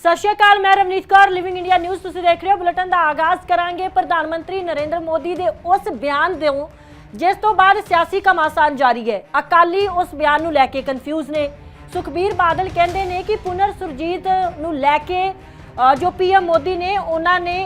सत श्री अकाल, मैं Ravneet Kaur, living India news तुसीं देख रहे हो। बुलेटिन का आगाज़ करांगे प्रधानमंत्री नरेंद्र मोदी के उस बयान दो जिस तो बाद सियासी घमासान जारी है। अकाली उस बयान नूं लैके कन्फ्यूज़ ने। सुखबीर बादल कहते हैं कि पुनर सुरजीत नूं लैके जो पीएम मोदी ने उन्होंने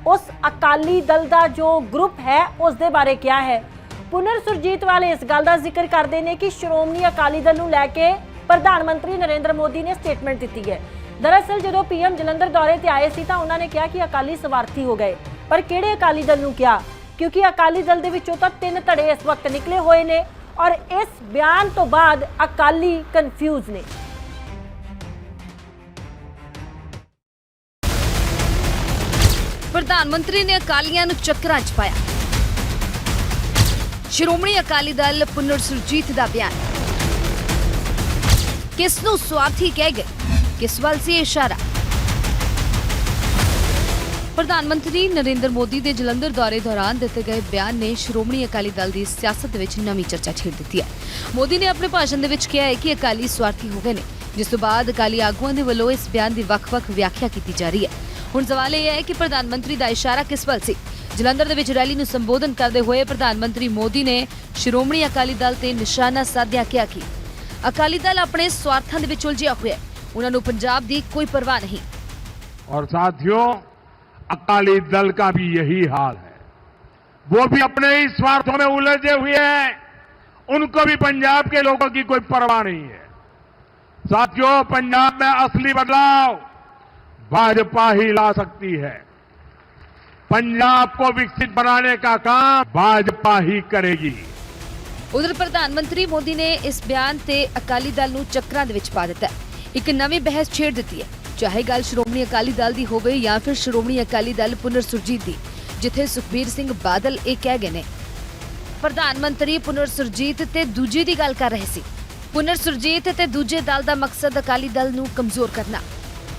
उस अकाली दल का जो ग्रुप है उस दे बारे क्या है। पुनर सुरजीत वाले इस गल का जिक्र करते हैं कि श्रोमणी अकाली दल नूं लैके प्रधानमंत्री नरेंद्र मोदी ने स्टेटमेंट दी है। दरअसल जो पीएम जलंधर दौरे ते आए सी तां उन्होंने कहा कि अकाली स्वार्थी हो गए, पर किहड़े अकाली दल नूं क्या, क्योंकि अकाली दल दे विचों तां 3 धड़े इस वक्त निकले हुए ने और इस बयान तो बाद अकाली कन्फ्यूज ने। प्रधानमंत्री ने अकालियां नूं चक्करां च पाया। श्रोमणी अकाली दल पुनर सुरजीत दा बयान किस नूं स्वार्थी कह गए, किस वाल से इशारा। प्रधानमंत्री नरेंद्र मोदी के जलंधर दौरे दौरान दिते गए बयान ने श्रोमणी अकाली दल की सियासत विच नवीं चर्चा छेड़ दी है। मोदी ने अपने भाषण दे विच कहा है कि अकाली स्वार्थी हो गए ने, जिस तो बाद अकाली आगुआं दे वल्लों इस बयान की वख-वख व्याख्या की जा रही है। हुण सवाल यह है कि प्रधानमंत्री का इशारा किस वाल सी। जलंधर दे विच रैली नूं संबोधन करते हुए प्रधानमंत्री मोदी ने श्रोमणी अकाली दल ते निशाना साधिया कहा कि अकाली दल अपने स्वार्थां दे विच उलझिया होया है, उन्होंने पंजाब की कोई परवाह नहीं। और साथियों, अकाली दल का भी यही हाल है, वो भी अपने ही स्वार्थों में उलझे हुए हैं, उनको भी पंजाब के लोगों की कोई परवाह नहीं है। साथियों, पंजाब में असली बदलाव भाजपा ही ला सकती है। पंजाब को विकसित बनाने का काम भाजपा ही करेगी। उधर प्रधानमंत्री मोदी ने इस बयान से अकाली दल नूं चक्करां दे विच पा दिता है। एक नवी बहस छेड़ दी है, चाहे गल श्रोमणी अकाली दल की होवे या फिर श्रोमणी अकाली दल पुनर सुरजीत की, जिथे सुखबीर सिंह बादल ये कह गए ने प्रधानमंत्री पुनर सुरजीत ते दूजे की गल कर रहे सी। पुनर सुरजीत ते दूजे दल का मकसद अकाली दल नूं कमजोर करना।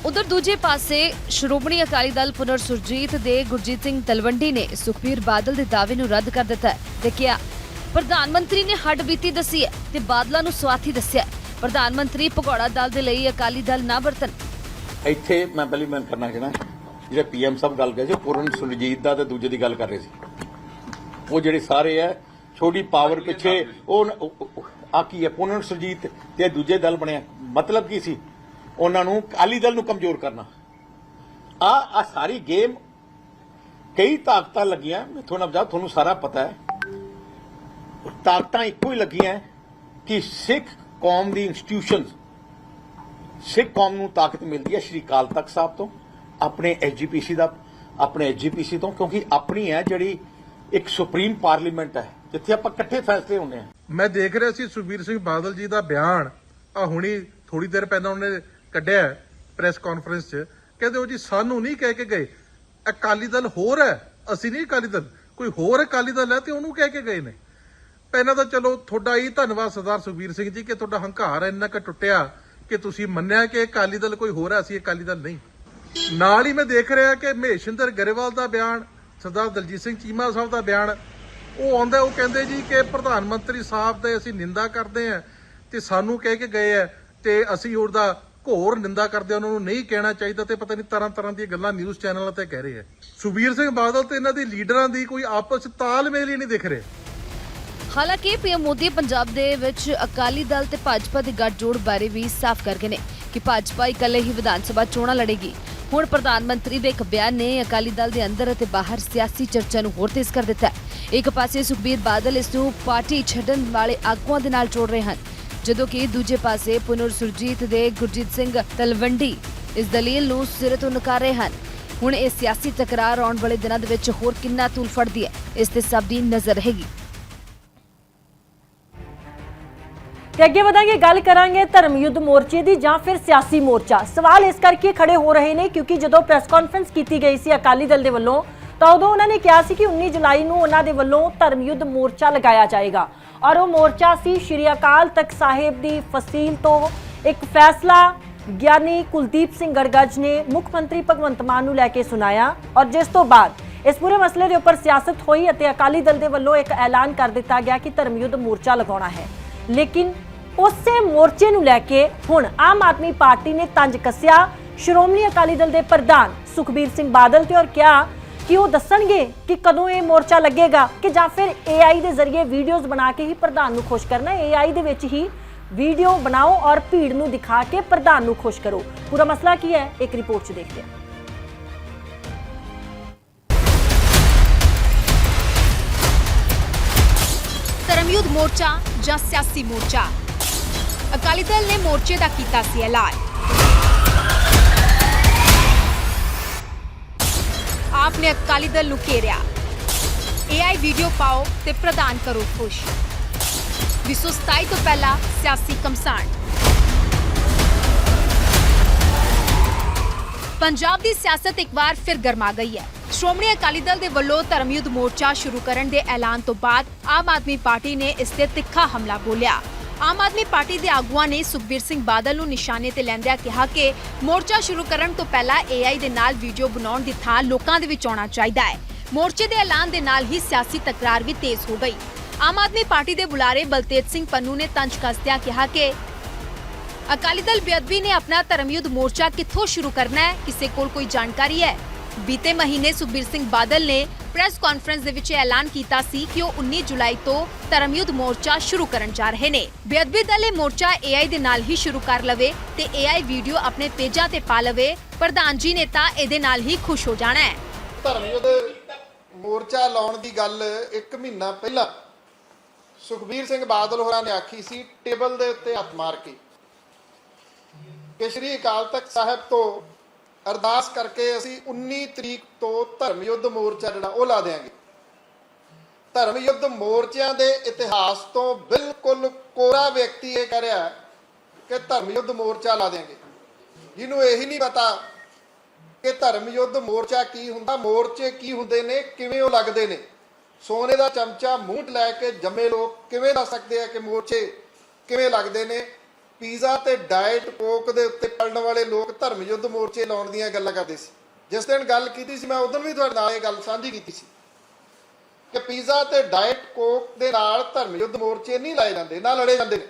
उधर दूजे पासे श्रोमणी अकाली दल पुनर सुरजीत दे गुरजीत सिंह तलवंडी ने सुखबीर बादल के दावे नूं रद्द कर दिता है ते कहा प्रधानमंत्री ने हड्डबीती दसी है ते बादलों नूं स्वार्थी दस्सिया है। प्रधानमंत्री भगौड़ा दल दे लई अकाली दल ना बरतन। ਇੱਥੇ ਮੈਂ ਪਹਿਲੀ ਮੈਂ ਕਰਨਾ ਚਾਹਣਾ ਜਿਹੜੇ ਪੀਐਮ ਸਾਹਿਬ ਗੱਲ ਕਰੇ ਸੀ ਪੁਰਨ ਸੁਰਜੀਤ ਦਾ ਤੇ ਦੂਜੇ ਦੀ ਗੱਲ ਕਰ ਰਹੇ ਸੀ, ਉਹ ਜਿਹੜੇ ਸਾਰੇ ਹੈ ਛੋਟੀ ਪਾਵਰ ਪਿੱਛੇ ਉਹ ਆ ਕੀ ਹੈ ਪੁਰਨ ਸੁਰਜੀਤ ਤੇ ਦੂਜੇ ਦਲ ਬਣਿਆ, ਮਤਲਬ ਕੀ ਸੀ ਉਹਨਾਂ ਨੂੰ ਅਕਾਲੀ ਦਲ ਨੂੰ ਕਮਜ਼ੋਰ ਕਰਨਾ। ਆ ਸਾਰੀ ਗੇਮ ਕਈ ਤਾਕਤਾਂ ਲੱਗੀਆਂ, ਮੈਥੋਂ ਨਾ ਬਜਾ ਤੁਹਾਨੂੰ ਸਾਰਾ ਪਤਾ ਹੈ, ਤਾਕਤਾਂ ਇੱਕੋ ਹੀ ਲੱਗੀਆਂ ਕਿ ਸਿੱਖ ਕੌਮ ਦੀ ਇੰਸਟੀਟਿਊਸ਼ਨਸ ਸਿੱਖ ਕੌਮ ਨੂੰ ਤਾਕਤ ਮਿਲਦੀ ਹੈ ਸ਼੍ਰੀ ਅਕਾਲ ਤਖਤ ਸਾਹਿਬ ਤੋਂ, ਆਪਣੇ ਐਸਜੀਪੀਸੀ ਦਾ, ਆਪਣੇ ਐਸਜੀਪੀਸੀ ਤੋਂ, ਕਿਉਂਕਿ ਆਪਣੀ ਹੈ ਜਿਹੜੀ ਇੱਕ ਸੁਪਰੀਮ ਪਾਰਲੀਮੈਂਟ ਹੈ ਜਿੱਥੇ ਆਪਾਂ ਇਕੱਠੇ ਫੈਸਲੇ ਹੁੰਦੇ ਆ। ਮੈਂ ਦੇਖ ਰਿਹਾ ਸੀ ਸੁਖਬੀਰ ਸਿੰਘ ਬਾਦਲ ਜੀ ਦਾ ਬਿਆਨ ਆ ਹੁਣੀ ਥੋੜੀ ਦੇਰ ਪਹਿਲਾਂ ਉਹਨੇ ਕੱਢਿਆ ਪ੍ਰੈਸ ਕਾਨਫਰੰਸ 'ਚ, ਕਹਿੰਦੇ ਉਹ ਜੀ ਸਾਨੂੰ ਨਹੀਂ ਕਹਿ ਕੇ ਗਏ ਅਕਾਲੀ ਦਲ ਹੋਰ ਹੈ, ਅਸੀਂ ਨਹੀਂ ਅਕਾਲੀ ਦਲ, ਕੋਈ ਹੋਰ ਅਕਾਲੀ ਦਲ ਹੈ ਤੇ ਉਹਨੂੰ ਕਹਿ ਕੇ ਗਏ ਨੇ। ਪਹਿਲਾਂ ਤਾਂ ਚਲੋ ਤੁਹਾਡਾ ਹੀ ਧੰਨਵਾਦ ਸਰਦਾਰ ਸੁਖਬੀਰ ਸਿੰਘ ਜੀ ਕਿ ਤੁਹਾਡਾ ਹੰਕਾਰ ਇੰਨਾ ਕੁ ਟੁੱਟਿਆ ਕਿ ਤੁਸੀਂ ਮੰਨਿਆ ਕਿ ਅਕਾਲੀ ਦਲ ਕੋਈ ਹੋਰ ਹੈ, ਅਸੀਂ ਅਕਾਲੀ ਦਲ ਨਹੀਂ। ਨਾਲ ਹੀ ਮੈਂ ਦੇਖ ਰਿਹਾ ਕਿ ਮਹੇਸ਼ਿੰਦਰ ਗਰੇਵਾਲ ਦਾ ਬਿਆਨ, ਸਰਦਾਰ ਦਲਜੀਤ ਸਿੰਘ ਚੀਮਾ ਸਾਹਿਬ ਦਾ ਬਿਆਨ ਉਹ ਆਉਂਦਾ, ਉਹ ਕਹਿੰਦੇ ਜੀ ਕਿ ਪ੍ਰਧਾਨ ਮੰਤਰੀ ਸਾਹਿਬ ਦੇ ਅਸੀਂ ਨਿੰਦਾ ਕਰਦੇ ਹਾਂ ਤੇ ਸਾਨੂੰ ਕਹਿ ਕੇ ਗਏ ਹੈ ਤੇ ਅਸੀਂ ਉਹਦਾ ਘੋਰ ਨਿੰਦਾ ਕਰਦੇ ਹਾਂ, ਉਹਨਾਂ ਨੂੰ ਨਹੀਂ ਕਹਿਣਾ ਚਾਹੀਦਾ ਤੇ ਪਤਾ ਨਹੀਂ ਤਰ੍ਹਾਂ ਦੀਆਂ ਗੱਲਾਂ ਨਿਊਜ਼ ਚੈਨਲਾਂ ਤੇ ਕਹਿ ਰਹੇ ਹੈ। ਸੁਖਬੀਰ ਸਿੰਘ ਬਾਦਲ ਤੇ ਇਹਨਾਂ ਦੇ ਲੀਡਰਾਂ ਦੀ ਕੋਈ ਆਪਸ ਵਿੱਚ ਤਾਲਮੇਲ ਹੀ ਨਹੀਂ ਦਿਖ ਰਿਹਾ। ਹਾਲਾਂਕਿ ਪੀਐਮ ਮੋਦੀ ਪੰਜਾਬ ਦੇ ਵਿੱਚ ਅਕਾਲੀ ਦਲ ਤੇ ਭਾਜਪਾ ਦੇ ਗੱਠਜੋੜ ਬਾਰੇ ਵੀ ਸਾਫ਼ ਕਰ ਗਏ ਨੇ ਕਿ ਭਾਜਪਾ ਇਕੱਲੇ ਹੀ ਵਿਧਾਨ ਸਭਾ ਚੋਣਾਂ ਲੜੇਗੀ। ਹੁਣ ਪ੍ਰਧਾਨ ਮੰਤਰੀ ਦੇ ਇੱਕ ਬਿਆਨ ਨੇ ਅਕਾਲੀ ਦਲ ਦੇ ਅੰਦਰ ਅਤੇ ਬਾਹਰ ਸਿਆਸੀ ਚਰਚਾ ਨੂੰ ਹੋਰ ਤੇਜ਼ ਕਰ ਦਿੱਤਾ ਹੈ। ਇੱਕ ਪਾਸੇ ਸੁਖਬੀਰ ਬਾਦਲ ਇਸ ਨੂੰ ਪਾਰਟੀ ਛੱਡਣ ਵਾਲੇ ਆਗੂਆਂ ਦੇ ਨਾਲ ਜੋੜ ਰਹੇ ਹਨ, ਜਦੋਂ ਕਿ ਦੂਜੇ ਪਾਸੇ ਪੁਨਰ ਸੁਰਜੀਤ ਦੇ ਗੁਰਜੀਤ ਸਿੰਘ ਤਲਵੰਡੀ ਇਸ ਦਲੀਲ ਨੂੰ ਸਿਰੇ ਤੋਂ ਨਕਾਰ ਰਹੇ ਹਨ। ਹੁਣ ਇਹ ਸਿਆਸੀ ਤਕਰਾਰ ਆਉਣ ਵਾਲੇ ਦਿਨਾਂ ਦੇ ਵਿੱਚ ਹੋਰ ਕਿੰਨਾ ਤੂਲ ਫੜਦੀ ਹੈ, ਇਸ ਤੇ ਸਭ ਦੀ ਨਜ਼ਰ ਰਹੇਗੀ। ਤੇ ਅੱਗੇ ਵਧਾਂਗੇ, ਗੱਲ ਕਰਾਂਗੇ ਧਰਮ ਯੁੱਧ ਮੋਰਚੇ ਦੀ ਜਾਂ ਫਿਰ ਸਿਆਸੀ ਮੋਰਚਾ। ਸਵਾਲ ਇਸ ਕਰਕੇ ਖੜੇ ਹੋ ਰਹੇ ਨੇ ਕਿਉਂਕਿ ਜਦੋਂ ਪ੍ਰੈਸ ਕਾਨਫਰੰਸ ਕੀਤੀ ਗਈ ਸੀ ਅਕਾਲੀ ਦਲ ਦੇ ਵੱਲੋਂ ਤਾਂ ਉਦੋਂ ਉਹਨਾਂ ਨੇ ਕਿਹਾ ਸੀ ਕਿ 19 ਜੁਲਾਈ ਨੂੰ ਉਹਨਾਂ ਦੇ ਵੱਲੋਂ ਧਰਮ ਯੁੱਧ ਮੋਰਚਾ ਲਗਾਇਆ ਜਾਏਗਾ ਔਰ ਉਹ ਮੋਰਚਾ ਸੀ ਸ਼੍ਰੀ ਅਕਾਲ ਤਖਤ ਸਾਹਿਬ ਦੀ ਫਸੀਲ ਤੋਂ ਇੱਕ ਫੈਸਲਾ ਗਿਆਨੀ ਕੁਲਦੀਪ ਸਿੰਘ ਗੜਗੱਜ ਨੇ ਮੁੱਖ ਮੰਤਰੀ ਭਗਵੰਤ ਮਾਨ ਨੂੰ ਲੈ ਕੇ ਸੁਣਾਇਆ ਔਰ ਜਿਸ ਤੋਂ ਬਾਅਦ ਇਸ ਪੂਰੇ ਮਸਲੇ ਦੇ ਉੱਪਰ ਸਿਆਸਤ ਹੋਈ ਅਤੇ ਅਕਾਲੀ ਦਲ ਦੇ ਵੱਲੋਂ ਇੱਕ ਐਲਾਨ ਕਰ ਦਿੱਤਾ ਗਿਆ ਕਿ ਧਰਮ ਯੁੱਧ ਮੋਰਚਾ ਲਗਾਉਣਾ ਹੈ। लेकिन उस मोर्चे नूं लैके हुण आम आदमी पार्टी ने तंज कस्या ਸ਼੍ਰੋਮਣੀ ਅਕਾਲੀ ਦਲ ਦੇ ਪ੍ਰਧਾਨ ਸੁਖਬੀਰ ਸਿੰਘ ਬਾਦਲ ਤੇ ਔਰ ਕਿਹਾ ਕਿ ਉਹ ਦੱਸਣਗੇ ਕਿ ਕਦੋਂ ਇਹ ਮੋਰਚਾ ਲੱਗੇਗਾ ਕਿ ਜਾਂ ਫਿਰ AI ਦੇ ਜ਼ਰੀਏ ਵੀਡੀਓਜ਼ ਬਣਾ ਕੇ ਹੀ ਪ੍ਰਧਾਨ ਨੂੰ ਖੁਸ਼ ਕਰਨਾ ਹੈ। AI ਦੇ ਵਿੱਚ ਹੀ ਵੀਡੀਓ ਬਣਾਓ ਔਰ ਭੀੜ ਨੂੰ ਦਿਖਾ ਕੇ ਪ੍ਰਧਾਨ ਨੂੰ ਖੁਸ਼ ਕਰੋ। ਪੂਰਾ ਮਸਲਾ ਕੀ ਹੈ, ਇੱਕ ਰਿਪੋਰਟ 'ਚ ਦੇਖਦੇ ਹਾਂ। ਧਰਮਯੁੱਧ ਮੋਰਚਾ ਜਾਂ ਸਿਆਸੀ ਮੋਰਚਾ, ਅਕਾਲੀ ਦਲ ਨੇ ਮੋਰਚੇ ਦਾ ਕੀਤਾ ਸੀ ਐਲਾਨ। ਆਪ ਨੇ ਅਕਾਲੀ ਦਲ ਨੂੰ ਘੇਰਿਆ, AI ਵੀਡੀਓ ਪਾਓ ਤੇ ਪ੍ਰਦਾਨ ਕਰੋ ਖੁਸ਼। 227 ਤੋਂ ਪਹਿਲਾਂ ਸਿਆਸੀ ਘਮਸਾਨ। ਪੰਜਾਬ ਦੀ ਸਿਆਸਤ ਇੱਕ ਵਾਰ ਫਿਰ ਗਰਮਾ ਗਈ ਹੈ। ਸ਼੍ਰੋਮਣੀ ਅਕਾਲੀ ਦਲ ਦੇ ਵੱਲੋਂ ਧਰਮਯੁੱਧ ਮੋਰਚਾ ਸ਼ੁਰੂ ਕਰਨ ਦੇ ਐਲਾਨ ਤੋਂ ਬਾਅਦ ਆਮ ਆਦਮੀ ਪਾਰਟੀ ਨੇ ਇਸ ਤੇ ਤਿੱਖਾ ਹਮਲਾ ਬੋਲਿਆ। ਆਮ ਆਦਮੀ ਪਾਰਟੀ ਦੇ ਆਗੂਆਂ ਨੇ ਸੁਖਬੀਰ ਸਿੰਘ ਬਾਦਲ ਨੂੰ ਨਿਸ਼ਾਨੇ ਤੇ ਲੈਂਦਿਆਂ ਕਿਹਾ ਕਿ ਮੋਰਚਾ ਸ਼ੁਰੂ ਕਰਨ ਤੋਂ ਪਹਿਲਾਂ AI ਦੇ ਨਾਲ ਵੀਡੀਓ ਬਣਾਉਣ ਦੀ ਥਾਂ ਲੋਕਾਂ ਦੇ ਵਿੱਚ ਆਉਣਾ ਚਾਹੀਦਾ ਹੈ। ਮੋਰਚੇ ਦੇ ਐਲਾਨ ਦੇ ਨਾਲ ਹੀ ਸਿਆਸੀ ਤਕਰਾਰ ਵੀ ਤੇਜ਼ ਹੋ ਗਈ। ਆਮ ਆਦਮੀ ਪਾਰਟੀ ਦੇ ਬੁਲਾਰੇ ਬਲਤੇਜ ਸਿੰਘ ਪੰਨੂ ਨੇ ਤੰਜ ਕੱਸਦਿਆਂ ਕਿਹਾ ਕਿ ਅਕਾਲੀ ਦਲ ਬੇਅਦਬੀ ਨੇ ਆਪਣਾ ਧਰਮਯੁੱਧ ਮੋਰਚਾ ਕਿੱਥੋਂ ਸ਼ੁਰੂ ਕਰਨਾ ਹੈ, ਕਿਸੇ ਕੋਲ ਕੋਈ ਜਾਣਕਾਰੀ ਹੈ? ਬੀਤੇ ਮਹੀਨੇ ਸੁਖਬੀਰ ਸਿੰਘ ਬਾਦਲ ਨੇ ਪ੍ਰੈਸ ਕਾਨਫਰੰਸ ਦੇ ਵਿੱਚ ਐਲਾਨ ਕੀਤਾ ਸੀ ਕਿ ਉਹ 19 ਜੁਲਾਈ ਤੋਂ ਧਰਮਯੁੱਧ ਮੋਰਚਾ ਸ਼ੁਰੂ ਕਰਨ ਜਾ ਰਹੇ ਨੇ। ਬੇਅਦਬੀ ਦਲ ਇਹ ਮੋਰਚਾ AI ਦੇ ਨਾਲ ਹੀ ਸ਼ੁਰੂ ਕਰ ਲਵੇ ਤੇ AI ਵੀਡੀਓ ਆਪਣੇ ਪੇਜਾਂ ਤੇ ਪਾ ਲਵੇ। ਪ੍ਰਧਾਨ ਜੀ ਨੇ ਤਾਂ ਇਹਦੇ ਨਾਲ ਹੀ ਖੁਸ਼ ਹੋ ਜਾਣਾ ਹੈ। ਧਰਮਯੁੱਧ ਮੋਰਚਾ ਲਾਉਣ ਦੀ ਗੱਲ 1 ਮਹੀਨਾ ਪਹਿਲਾਂ ਸੁਖਬੀਰ ਸਿੰਘ ਬਾਦਲ ਹੋਰਾਂ ਨੇ ਆਖੀ ਸੀ, ਟੇਬਲ ਦੇ ਉੱਤੇ ਹੱਥ ਮਾਰ ਕੇ ਕਿ ਸ਼੍ਰੀ ਅਕਾਲ ਤਖਤ ਸਾਹਿਬ ਤੋਂ ਅਰਦਾਸ ਕਰਕੇ ਅਸੀਂ 19 ਤਰੀਕ ਤੋਂ ਧਰਮਯੁੱਧ ਮੋਰਚਾ ਜਿਹੜਾ ਉਹ ਲਾ ਦੇਾਂਗੇ। ਧਰਮਯੁੱਧ ਮੋਰਚਿਆਂ ਦੇ ਇਤਿਹਾਸ ਤੋਂ ਬਿਲਕੁਲ ਕੋਰਾ ਵਿਅਕਤੀ ਇਹ ਕਹਿ ਰਿਹਾ ਕਿ ਧਰਮਯੁੱਧ ਮੋਰਚਾ ਲਾ ਦੇਾਂਗੇ, ਜਿਹਨੂੰ ਇਹੀ ਨਹੀਂ ਪਤਾ ਕਿ ਧਰਮਯੁੱਧ ਮੋਰਚਾ ਕੀ ਹੁੰਦਾ, ਮੋਰਚੇ ਕੀ ਹੁੰਦੇ ਨੇ, ਕਿਵੇਂ ਉਹ ਲੱਗਦੇ ਨੇ। ਸੋਨੇ ਦਾ ਚਮਚਾ ਮੂੰਹ ਲੈ ਕੇ ਜੰਮੇ ਲੋਕ ਕਿਵੇਂ ਦੱਸ ਸਕਦੇ ਆ ਕਿ ਮੋਰਚੇ ਕਿਵੇਂ ਲੱਗਦੇ ਨੇ। ਪੀਜ਼ਾ ਤੇ ਡਾਈਟ ਕੋਕ ਦੇ ਉੱਤੇ ਪਲਣ ਵਾਲੇ ਲੋਕ ਧਰਮਯੁੱਧ ਮੋਰਚੇ ਲਾਉਣ ਦੀਆਂ ਗੱਲਾਂ ਕਰਦੇ ਸੀ। ਜਿਸ ਦਿਨ ਗੱਲ ਕੀਤੀ ਸੀ, ਮੈਂ ਉਦੋਂ ਵੀ ਤੁਹਾਡੇ ਨਾਲ ਇਹ ਗੱਲ ਸਾਂਝੀ ਕੀਤੀ ਸੀ ਕਿ ਪੀਜ਼ਾ ਤੇ ਡਾਈਟ ਕੋਕ ਦੇ ਨਾਲ ਧਰਮਯੁੱਧ ਮੋਰਚੇ ਨਹੀਂ ਲਾਏ ਜਾਂਦੇ, ਨਾ ਲੜੇ ਜਾਂਦੇ ਨੇ।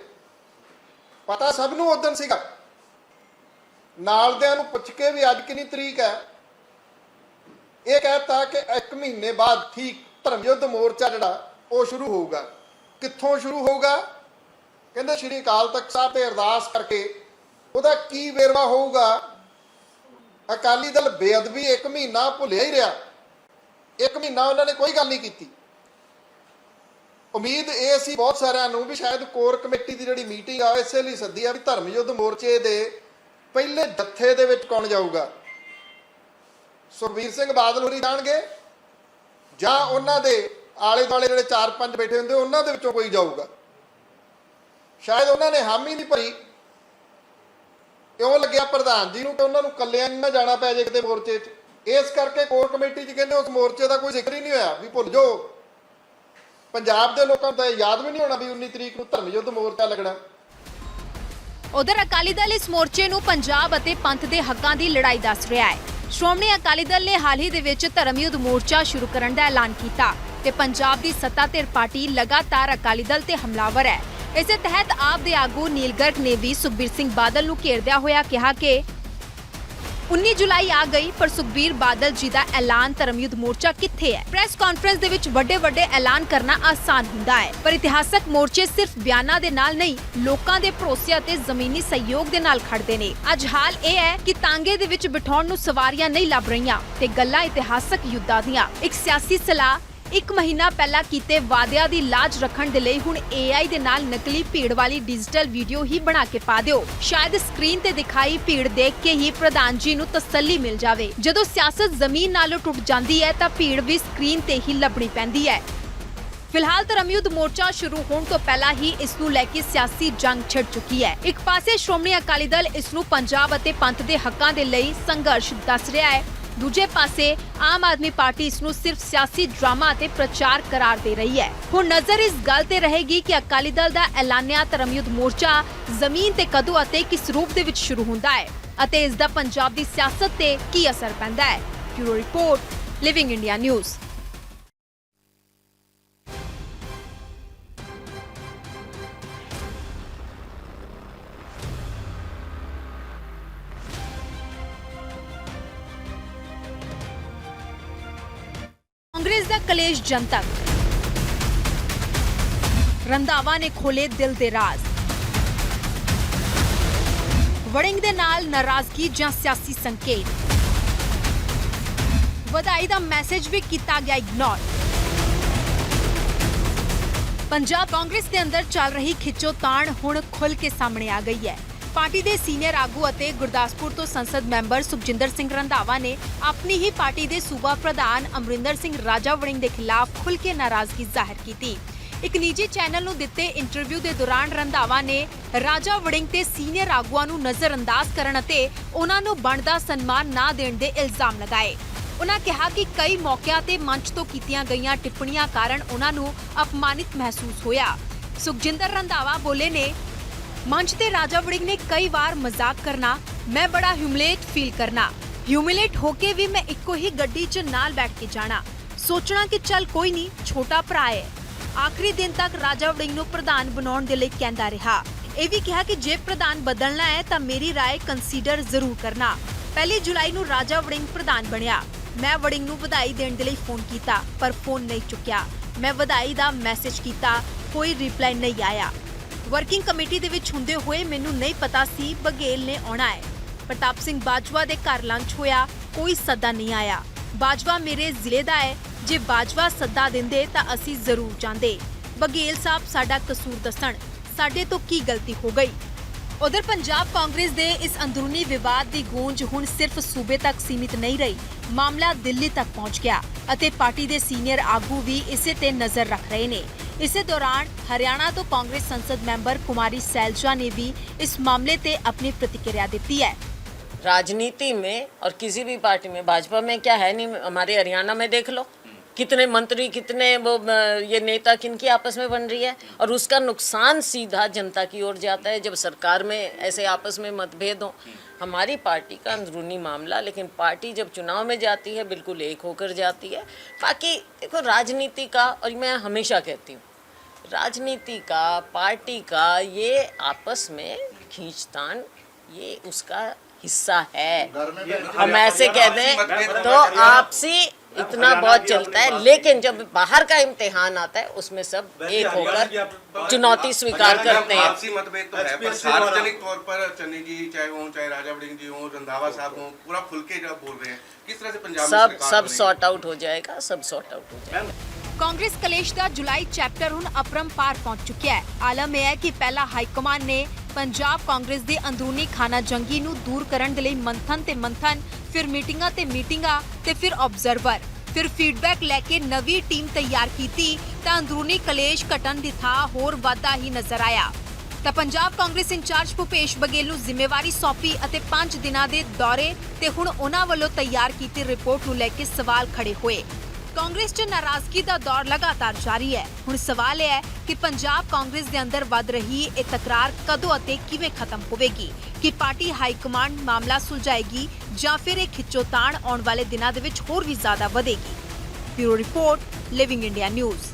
ਪਤਾ ਸਭ ਨੂੰ ਉਦੋਂ ਸੀਗਾ। ਨਾਲਦਿਆਂ ਨੂੰ ਪੁੱਛ ਕੇ ਵੀ ਅੱਜ ਕਿੰਨੀ ਤਰੀਕ ਹੈ, ਇਹ ਕਹਿਤਾ ਕਿ 1 ਮਹੀਨੇ ਬਾਅਦ ਠੀਕ ਧਰਮਯੁੱਧ ਮੋਰਚਾ ਜਿਹੜਾ ਉਹ ਸ਼ੁਰੂ ਹੋਊਗਾ। ਕਿੱਥੋਂ ਸ਼ੁਰੂ ਹੋਊਗਾ? ਕਹਿੰਦੇ ਸ਼੍ਰੀ ਅਕਾਲ ਤਖਤ ਸਾਹਿਬ ਤੇ ਅਰਦਾਸ ਕਰਕੇ। ਉਹਦਾ ਕੀ ਵੇਰਵਾ ਹੋਊਗਾ? ਅਕਾਲੀ ਦਲ ਬੇਅਦਬੀ 1 ਮਹੀਨਾ ਭੁੱਲਿਆ ਹੀ ਰਿਹਾ। 1 ਮਹੀਨਾ ਉਹਨਾਂ ਨੇ ਕੋਈ ਗੱਲ ਨਹੀਂ ਕੀਤੀ। ਉਮੀਦ ਇਹ ਸੀ ਬਹੁਤ ਸਾਰਿਆਂ ਨੂੰ ਵੀ ਸ਼ਾਇਦ ਕੋਰ ਕਮੇਟੀ ਦੀ ਜਿਹੜੀ ਮੀਟਿੰਗ ਆ ਇਸੇ ਲਈ ਸੱਦੀ ਆ ਵੀ ਧਰਮਯੁੱਧ ਮੋਰਚੇ ਦੇ ਪਹਿਲੇ ਜੱਥੇ ਦੇ ਵਿੱਚ ਕੌਣ ਜਾਊਗਾ। ਸੁਖਬੀਰ ਸਿੰਘ ਬਾਦਲ ਹੋਰੀ ਜਾਣਗੇ ਜਾਂ ਉਹਨਾਂ ਦੇ ਆਲੇ ਦੁਆਲੇ ਜਿਹੜੇ 4-5 ਬੈਠੇ ਹੁੰਦੇ ਉਹਨਾਂ ਦੇ ਵਿੱਚੋਂ ਕੋਈ ਜਾਊਗਾ। ਸ਼ਾਇਦ ਉਹਨਾਂ ਨੇ ਹਾਮੀ ਨਹੀਂ ਭਰੀ। ਕਿਉਂ ਲੱਗਿਆ ਪ੍ਰਧਾਨ ਜੀ ਨੂੰ ਕਿ ਉਹਨਾਂ ਨੂੰ ਕੱਲਿਆਂ ਨਹੀਂ ਨਾ ਜਾਣਾ ਪੈ ਜੇ ਕਿਤੇ ਮੋਰਚੇ 'ਚ। ਇਸ ਕਰਕੇ ਕੋਰ ਕਮੇਟੀ 'ਚ ਕਹਿੰਦੇ ਉਸ ਮੋਰਚੇ ਦਾ ਕੋਈ ਜ਼ਿਕਰ ਹੀ ਨਹੀਂ ਹੋਇਆ, ਵੀ ਭੁੱਲ ਜਾਓ। ਪੰਜਾਬ ਦੇ ਲੋਕਾਂ ਨੂੰ ਤਾਂ ਯਾਦ ਵੀ ਨਹੀਂ ਹੋਣਾ ਵੀ 19 ਤਰੀਕ ਨੂੰ ਧਰਮਯੁੱਧ ਮੋਰਚਾ ਲੱਗਣਾ। ਉਧਰ ਅਕਾਲੀ ਦਲ ਇਸ ਮੋਰਚੇ ਨੂੰ ਪੰਜਾਬ ਅਤੇ ਪੰਥ ਦੇ ਹੱਕਾਂ ਦੀ ਲੜਾਈ ਦੱਸ ਰਿਹਾ ਹੈ। ਸ਼੍ਰੋਮਣੀ ਅਕਾਲੀ ਦਲ ਨੇ ਹਾਲ ਹੀ ਦੇ ਵਿੱਚ ਧਰਮਯੁੱਧ ਮੋਰਚਾ ਸ਼ੁਰੂ ਕਰਨ ਦਾ ਐਲਾਨ ਕੀਤਾ ਤੇ ਪੰਜਾਬ ਦੀ ਸੱਤਾਧਿਰ ਪਾਰਟੀ ਲਗਾਤਾਰ ਅਕਾਲੀ ਦਲ ਤੇ ਹਮਲਾਵਰ ਹੈ। ਇਸੇ ਤਹਿਤ ਆਪ ਦੇ ਆਗੂ ਨੀਲ ਗਰਗ ਨੇ ਵੀ ਸੁਖਬੀਰ ਸਿੰਘ ਬਾਦਲ ਨੂੰ ਘੇਰਦਿਆਂ ਹੋਇਆ ਕਿਹਾ ਕਿ 19 ਜੁਲਾਈ ਆ ਗਈ ਪਰ ਸੁਖਬੀਰ ਬਾਦਲ ਜੀ ਦਾ ਐਲਾਨ ਧਰਮਯੁੱਧ ਮੋਰਚਾ ਕਿੱਥੇ ਹੈ। ਪ੍ਰੈਸ ਕਾਨਫਰੰਸ ਦੇ ਵਿੱਚ ਵੱਡੇ ਐਲਾਨ ਕਰਨਾ ਆਸਾਨ ਹੁੰਦਾ ਹੈ, ਪਰ ਇਤਿਹਾਸਕ ਮੋਰਚੇ ਸਿਰਫ ਬਿਆਨਾਂ ਦੇ ਨਾਲ ਨਹੀਂ, ਲੋਕਾਂ ਦੇ ਭਰੋਸੇ ਅਤੇ ਜ਼ਮੀਨੀ ਸਹਿਯੋਗ ਦੇ ਨਾਲ ਖੜਦੇ ਨੇ। ਅੱਜ ਹਾਲ ਇਹ ਹੈ ਕਿ ਤਾਂਗੇ ਦੇ ਵਿੱਚ ਬਿਠਾਉਣ ਨੂੰ ਸਵਾਰੀਆਂ ਨਹੀਂ ਲੱਭ ਰਹੀਆਂ ਤੇ ਗੱਲਾਂ ਇਤਿਹਾਸਕ ਯੁੱਧਾਂ ਦੀਆਂ। ਇੱਕ ਸਿਆਸੀ ਸਲਾਹ 1 ਮਹੀਨਾ ਪਹਿਲਾਂ ਕੀਤੇ ਵਾਅਦਿਆਂ ਦੀ ਲਾਜ ਰੱਖਣ ਦੇ ਲਈ ਹੁਣ AI ਦੇ ਨਾਲ ਨਕਲੀ ਭੀੜ ਵਾਲੀ ਡਿਜੀਟਲ ਵੀਡੀਓ ਹੀ ਬਣਾ ਕੇ ਪਾ ਦਿਓ। ਸ਼ਾਇਦ ਸਕਰੀਨ ਤੇ ਦਿਖਾਈ ਭੀੜ ਦੇਖ ਕੇ ਹੀ ਪ੍ਰਧਾਨ ਜੀ ਨੂੰ ਤਸੱਲੀ ਮਿਲ ਜਾਵੇ। ਜਦੋਂ ਸਿਆਸਤ ਜ਼ਮੀਨ ਨਾਲੋਂ ਟੁੱਟ ਜਾਂਦੀ ਹੈ ਤਾਂ ਭੀੜ ਵੀ ਸਕਰੀਨ ਤੇ ਹੀ ਲੱਭਣੀ ਪੈਂਦੀ ਹੈ। ਫਿਲਹਾਲ ਧਰਮਯੁੱਧ ਮੋਰਚਾ ਸ਼ੁਰੂ ਹੋਣ ਤੋਂ ਪਹਿਲਾਂ ਹੀ ਇਸ ਨੂੰ ਲੈ ਕੇ ਸਿਆਸੀ ਜੰਗ ਛਿੜ ਚੁੱਕੀ ਹੈ। ਇੱਕ ਪਾਸੇ ਸ਼੍ਰੋਮਣੀ ਅਕਾਲੀ ਦਲ ਇਸ ਨੂੰ ਪੰਜਾਬ ਅਤੇ ਪੰਥ ਦੇ ਹੱਕਾਂ ਦੇ ਲਈ ਸੰਘਰਸ਼ ਦੱਸ ਰਿਹਾ ਹੈ, ਦੂਜੇ ਪਾਸੇ ਆਮ ਆਦਮੀ ਪਾਰਟੀ ਇਸ ਨੂੰ ਸਿਰਫ ਸਿਆਸੀ ਡਰਾਮਾ ਅਤੇ ਪ੍ਰਚਾਰ ਕਰਾਰ ਦੇ ਰਹੀ ਹੈ। ਹੁਣ ਨਜ਼ਰ ਇਸ ਗੱਲ ਤੇ ਰਹੇਗੀ ਕਿ ਅਕਾਲੀ ਦਲ ਦਾ ਐਲਾਨਿਆ ਧਰਮਯੁੱਧ ਮੋਰਚਾ ਜ਼ਮੀਨ ਤੇ ਕਦੋਂ ਅਤੇ ਕਿਸ ਰੂਪ ਦੇ ਵਿੱਚ ਸ਼ੁਰੂ ਹੁੰਦਾ ਹੈ ਅਤੇ ਇਸ ਦਾ ਪੰਜਾਬ ਦੀ ਸਿਆਸਤ ਤੇ ਕੀ ਅਸਰ ਪੈਂਦਾ ਹੈ। Bureau report, living India news. Congress ਦਾ ਕਲੇਸ਼ ਜਨਤਕ। ਰੰਧਾਵਾ ਨੇ ਖੋਲੇ ਦਿਲ ਦੇ ਰਾਜ਼। ਵੜਿੰਗ ਦੇ ਨਾਲ ਨਾਰਾਜ਼ਗੀ ਜਾਂ ਸਿਆਸੀ ਸੰਕੇਤ। ਵਧਾਈ ਦਾ ਮੈਸੇਜ ਵੀ ਕੀਤਾ ਗਿਆ ਇਗਨੋਰ। ਪੰਜਾਬ ਕਾਂਗਰਸ ਦੇ ਅੰਦਰ ਚੱਲ ਰਹੀ ਖਿੱਚੋਤਾਣ ਹੁਣ ਖੁੱਲ ਕੇ ਸਾਹਮਣੇ ਆ ਗਈ ਹੈ। ਪਾਰਟੀ ਦੇ ਸੀਨੀਅਰ ਆਗੂ ਅਤੇ ਗੁਰਦਾਸਪੁਰ ਤੋਂ ਸੰਸਦ ਮੈਂਬਰ ਸੁਖਜਿੰਦਰ ਸਿੰਘ ਰੰਧਾਵਾ ਨੇ ਆਪਣੀ ਹੀ ਪਾਰਟੀ ਦੇ ਸੂਬਾ ਪ੍ਰਧਾਨ ਅਮਰਿੰਦਰ ਸਿੰਘ ਰਾਜਾ ਵੜਿੰਗ ਦੇ ਖਿਲਾਫ ਖੁੱਲ ਕੇ ਨਾਰਾਜ਼ਗੀ ਜ਼ਾਹਿਰ ਕੀਤੀ। ਇੱਕ ਨਿੱਜੀ ਚੈਨਲ ਨੂੰ ਦਿੱਤੇ ਇੰਟਰਵਿਊ ਦੇ ਦੌਰਾਨ ਰੰਧਾਵਾ ਨੇ ਰਾਜਾ ਵੜਿੰਗ ਤੇ ਸੀਨੀਅਰ ਆਗੂਆਂ ਨੂੰ ਨਜ਼ਰਅੰਦਾਜ਼ ਕਰਨ ਅਤੇ ਉਹਨਾਂ ਨੂੰ ਬਣਦਾ ਸਨਮਾਨ ਨਾ ਦੇਣ ਦੇ ਇਲਜ਼ਾਮ ਲਗਾਏ। ਉਹਨਾਂ ਕਿਹਾ ਕਿ ਕਈ ਮੌਕਿਆਂ ਤੇ ਮੰਚ ਤੋਂ ਕੀਤੀਆਂ ਗਈਆਂ ਟਿੱਪਣੀਆਂ ਕਾਰਨ ਉਹਨਾਂ ਨੂੰ ਅਪਮਾਨਿਤ ਮਹਿਸੂਸ ਹੋਇਆ। ਸੁਖਜਿੰਦਰ ਰੰਧਾਵਾ ਬੋਲੇ ਨੇ, ਮੰਚ ਤੇ ਰਾਜਾ ਵੜਿੰਗ ਨੇ ਕਈ ਵਾਰ ਮਜ਼ਾਕ ਕਰਨਾ, ਮੈਂ ਬੜਾ ਹਿਊਮਿਲੇਟ ਫੀਲ ਕਰਨਾ, ਹਿਊਮਿਲੇਟ ਹੋ ਕੇ ਵੀ ਮੈਂ ਇੱਕੋ ਹੀ ਗੱਡੀ 'ਚ ਨਾਲ ਬੈਠ ਕੇ ਜਾਣਾ, ਸੋਚਣਾ ਕਿ ਚੱਲ ਕੋਈ ਨਹੀਂ, ਛੋਟਾ ਭਰਾ ਹੈ। ਆਖਰੀ ਦਿਨ ਤੱਕ ਰਾਜਾ ਵੜਿੰਗ ਨੂੰ ਪ੍ਰਧਾਨ ਬਣਾਉਣ ਦੇ ਲਈ ਕਹਿੰਦਾ ਰਿਹਾ। ਇਹ ਵੀ ਕਿਹਾ ਕਿ ਜੇ ਪ੍ਰਧਾਨ ਬਦਲਣਾ ਹੈ ਤਾਂ ਮੇਰੀ ਰਾਏ ਕੰਸੀਡਰ ਜ਼ਰੂਰ ਕਰਨਾ। 1 ਜੁਲਾਈ ਨੂੰ ਰਾਜਾ ਵੜਿੰਗ ਪ੍ਰਧਾਨ ਬਣਿਆ। ਮੈਂ ਵੜਿੰਗ ਨੂੰ ਵਧਾਈ ਦੇਣ ਦੇ ਲਈ ਫੋਨ ਕੀਤਾ ਪਰ ਫੋਨ ਨਹੀਂ ਚੁੱਕਿਆ। ਮੈਂ ਵਧਾਈ ਦਾ ਮੈਸੇਜ ਕੀਤਾ, ਕੋਈ ਰਿਪਲਾਈ ਨਹੀਂ ਆਇਆ। ਵਰਕਿੰਗ ਕਮੇਟੀ ਦੇ ਵਿੱਚ ਹੁੰਦੇ ਹੋਏ ਮੈਨੂੰ ਨਹੀਂ ਪਤਾ ਸੀ ਬਘੇਲ ਨੇ ਆਉਣਾ ਹੈ। ਪ੍ਰਤਾਪ ਸਿੰਘ ਬਾਜਵਾ ਦੇ ਘਰ ਲੰਚ ਹੋਇਆ, ਕੋਈ ਸੱਦਾ ਨਹੀਂ ਆਇਆ। ਬਾਜਵਾ ਮੇਰੇ ਜ਼ਿਲ੍ਹੇ ਦਾ ਹੈ, ਜੇ ਬਾਜਵਾ ਸੱਦਾ ਦਿੰਦੇ ਤਾਂ ਅਸੀਂ ਜ਼ਰੂਰ ਜਾਂਦੇ। ਬਘੇਲ ਸਾਹਿਬ ਸਾਡਾ ਕਸੂਰ ਦੱਸਣ, ਸਾਡੇ ਤੋਂ ਕੀ ਗਲਤੀ ਹੋ ਗਈ। ਉਧਰ ਪੰਜਾਬ ਕਾਂਗਰਸ ਦੇ ਇਸ ਅੰਦਰੂਨੀ ਵਿਵਾਦ ਦੀ ਗੂੰਜ ਹੁਣ ਸਿਰਫ ਸੂਬੇ ਤੱਕ ਸੀਮਿਤ ਨਹੀਂ ਰਹੀ, ਮਾਮਲਾ ਦਿੱਲੀ ਤੱਕ ਪਹੁੰਚ ਗਿਆ ਅਤੇ ਪਾਰਟੀ ਦੇ ਸੀਨੀਅਰ ਆਗੂ ਵੀ ਇਸੇ ਤੇ ਨਜ਼ਰ ਰੱਖ ਰਹੇ ਨੇ। इसी दौरान हरियाणा तो कांग्रेस संसद मेंबर कुमारी सैलजा ने भी इस मामले ते अपनी प्रतिक्रिया दी है। राजनीति में और किसी भी पार्टी में, भाजपा में क्या है नहीं, हमारे हरियाणा में देख लो कितने मंत्री, कितने वो ये नेता किनकी आपस में बन रही है, और उसका नुकसान सीधा जनता की ओर जाता है जब सरकार में ऐसे आपस में मतभेद हो। हमारी पार्टी का अंदरूनी मामला, लेकिन पार्टी जब चुनाव में जाती है बिल्कुल एक होकर जाती है। बाकी देखो राजनीति का, और मैं हमेशा कहती हूँ राजनीति का, पार्टी का ये आपस में खींचतान ये उसका हिस्सा है। हम ऐसे कह दें तो आपसी इतना बहुत चलता है, लेकिन जब बाहर का इम्तिहान आता है उसमें सब एक होकर चुनौती स्वीकार करते हैं। आपसी मतभेद तो है, पर सार्वजनिक तौर पर चन्नी जी चाहे राजा वड़िंग जी हो, रंधावा साहब हो, पूरा खुल के जब बोल रहे हैं, किस तरह से पंजाब में सब सॉर्ट आउट हो जाएगा, सब सॉर्ट आउट हो जाएगा। कांग्रेस कलेश का जुलाई चैप्टर हुण अपरंपार पहुंच चुका है। आलम यह है कि पहला हाईकमान ने पंजाब कांग्रेस के अंदरूनी खाना जंगी नूं दूर करन दे लई मंथन ते मंथन, फिर मीटिंगां ते मीटिंगां ते फिर ऑब्जर्वर, फिर फीडबैक लैके नवी टीम तैयार कीती तां अंदरूनी कलेश घटन दी थां होर वाधा ही नजर आया। तां पंजाब कांग्रेस इंचार्ज भूपेश बघेल नूं जिम्मेवारी सौंपी अते 5 दिनां दे दौरे ते हुण उन्हां वल्लों तैयार कीती रिपोर्ट नूं लैके सवाल खड़े होए। कांग्रेस च नाराजगी का दौर लगातार जारी है। हुण सवाल यह है कि पंजाब कांग्रेस के अंदर वध रही ये तकरार कदों अते किवें खत्म होवेगी, कि पार्टी हाईकमांड मामला सुलझाएगी जां फिर ये खिच्चोताण आउण वाले दिनां दे विच होर भी ज़्यादा वधेगी। Bureau report, living India news.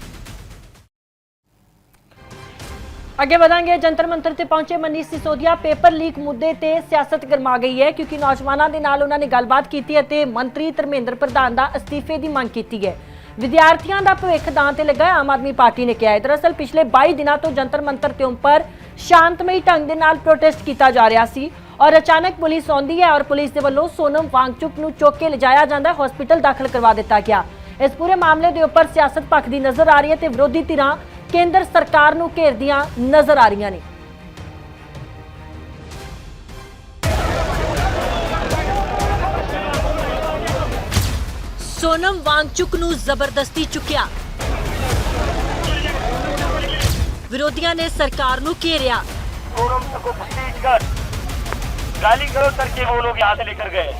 ਅੱਗੇ ਵਧਾਂਗੇ। ਜੰਤਰ ਮੰਤਰ ਤੇ ਪਹੁੰਚੇ ਮਨੀਸ਼ ਸਿਸੋਦੀਆ। ਪੇਪਰ ਲੀਕ ਮੁੱਦੇ ਤੇ ਸਿਆਸਤ ਗਰਮਾ ਗਈ ਹੈ ਕਿਉਂਕਿ ਨੌਜਵਾਨਾਂ ਦੇ ਨਾਲ ਉਹਨਾਂ ਨੇ ਗੱਲਬਾਤ ਕੀਤੀ ਅਤੇ ਮੰਤਰੀ ਧਰਮੇਂਦਰ ਪ੍ਰਧਾਨ ਦਾ ਅਸਤੀਫੇ ਦੀ ਮੰਗ ਕੀਤੀ ਹੈ। ਵਿਦਿਆਰਥੀਆਂ ਦਾ ਭਵਿੱਖ ਦਾਅ ਤੇ ਲੱਗਾ ਆਮ ਆਦਮੀ ਪਾਰਟੀ ਨੇ ਕਿਹਾ ਹੈ। ਦਰਅਸਲ ਪਿਛਲੇ 22 ਦਿਨਾਂ ਤੋਂ ਜੰਤਰ ਮੰਤਰ ਤੇ ਉੱਪਰ ਸ਼ਾਂਤਮਈ ਢੰਗ ਦੇ ਨਾਲ ਪ੍ਰੋਟੈਸਟ ਕੀਤਾ ਜਾ ਰਿਹਾ ਸੀ ਔਰ ਅਚਾਨਕ ਪੁਲਿਸ ਆਉਂਦੀ ਹੈ ਔਰ ਪੁਲਿਸ ਦੇ ਵੱਲੋਂ ਸੋਨਮ ਵਾਂਗਚੁਕ ਨੂੰ ਚੁੱਕ ਕੇ ਲਿਜਾਇਆ ਜਾਂਦਾ, ਹਸਪੀਟਲ ਦਾਖਲ ਕਰਵਾ ਦਿੱਤਾ ਗਿਆ। ਇਸ ਪੂਰੇ ਮਾਮਲੇ ਦੇ ਉੱਪਰ ਸਿਆਸਤ ਭਖਦੀ ਨਜ਼ਰ ਆ ਰਹੀ ਹੈ ਤੇ ਵਿਰੋਧੀ ਧਿਰਾਂ ਕੇਂਦਰ ਸਰਕਾਰ ਨੂੰ ਘੇਰਦੀਆਂ ਨਜ਼ਰ ਆ ਰਹੀਆਂ ਨੇ। ਸੋਨਮ ਵਾਂਗਚੁਕ ਨੂੰ ਜ਼ਬਰਦਸਤੀ ਚੁੱਕਿਆ, ਵਿਰੋਧੀਆਂ ਨੇ ਸਰਕਾਰ ਨੂੰ ਘੇਰਿਆ। गाली गलौज करके वो लोग यहाँ से लेकर गए।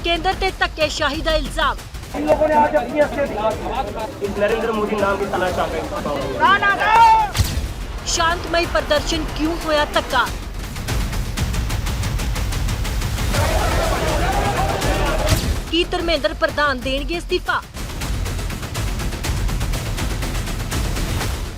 केंद्र ते धक्केशाही का इल्जाम। इन लोगों ने आज अपनी इस नरेंद्र मोदी नाम की तलाश कर शांतमई प्रदर्शन क्यों होया धक्का? की धर्मेंद्र प्रधान देणगे इस्तीफा?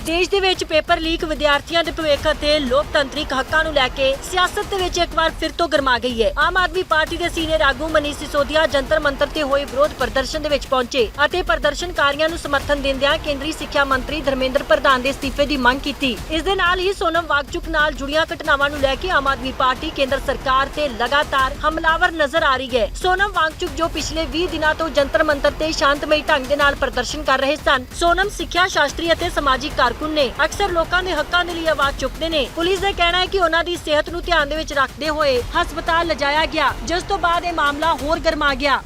ਦੇਸ਼ ਦੇ ਵਿੱਚ ਪੇਪਰ ਲੀਕ ਵਿਦਿਆਰਥੀਆਂ ਦੇ ਭਵਿੱਖ ਅਤੇ ਲੋਕਤੰਤਰਿਕ ਹੱਕਾਂ ਨੂੰ ਲੈ ਕੇ ਸਿਆਸਤ ਦੇ ਵਿੱਚ ਇੱਕ ਵਾਰ ਫਿਰ ਤੋਂ ਗਰਮਾ ਗਈ ਹੈ। ਆਮ ਆਦਮੀ ਪਾਰਟੀ ਦੇ ਸੀਨੀਅਰ ਆਗੂ ਮਨੀਸ਼ ਸਿਸੋਦੀਆ ਜੰਤਰ ਮੰਤਰ ਤੇ ਹੋਏ ਵਿਰੋਧ ਪ੍ਰਦਰਸ਼ਨ ਦੇ ਵਿੱਚ ਪਹੁੰਚੇ ਅਤੇ ਪ੍ਰਦਰਸ਼ਨਕਾਰੀਆਂ ਨੂੰ ਸਮਰਥਨ ਦਿੰਦਿਆਂ ਕੇਂਦਰੀ ਸਿੱਖਿਆ ਮੰਤਰੀ ਧਰਮੇਂਦਰ ਪ੍ਰਧਾਨ ਦੇ ਅਸਤੀਫੇ ਦੀ ਮੰਗ ਕੀਤੀ। ਇਸ ਦੇ ਨਾਲ ਹੀ ਸੋਨਮ ਵਾਂਗਚੁਕ ਨਾਲ ਜੁੜੀਆਂ ਘਟਨਾਵਾਂ ਨੂੰ ਲੈ ਕੇ ਆਮ ਆਦਮੀ ਪਾਰਟੀ ਕੇਂਦਰ ਸਰਕਾਰ ਤੇ ਲਗਾਤਾਰ ਹਮਲਾਵਰ ਨਜ਼ਰ ਆ ਰਹੀ ਹੈ। ਸੋਨਮ ਵਾਂਗਚੁਕ ਜੋ ਪਿਛਲੇ 20 ਦਿਨਾਂ ਤੋਂ ਜੰਤਰ ਮੰਤਰ ਤੇ ਸ਼ਾਂਤਮਈ ਢੰਗ ਦੇ ਨਾਲ ਪ੍ਰਦਰਸ਼ਨ ਕਰ ਰਹੇ ਸਨ। ਸੋਨਮ ਸਿੱਖਿਆ ਸ਼ਾਸਤਰੀ ਅਤੇ ਸਮਾਜਿਕ ਕਾਰਕੁਨ ਨੇ ਅਕਸਰ ਲੋਕਾਂ ਦੇ ਹੱਕਾਂ ਦੇ ਲਈ ਆਵਾਜ਼ ਚੁੱਕਦੇ ਨੇ। ਪੁਲਿਸ ਦਾ ਕਹਿਣਾ ਹੈ ਕਿ ਉਹਨਾਂ ਦੀ ਸਿਹਤ ਨੂੰ ਧਿਆਨ ਦੇ ਵਿੱਚ ਰੱਖਦੇ ਹੋਏ ਹਸਪਤਾਲ ਲਿਜਾਇਆ ਗਿਆ, ਜਿਸ ਤੋਂ ਬਾਅਦ ਇਹ ਮਾਮਲਾ ਹੋਰ ਗਰਮਾ ਗਿਆ।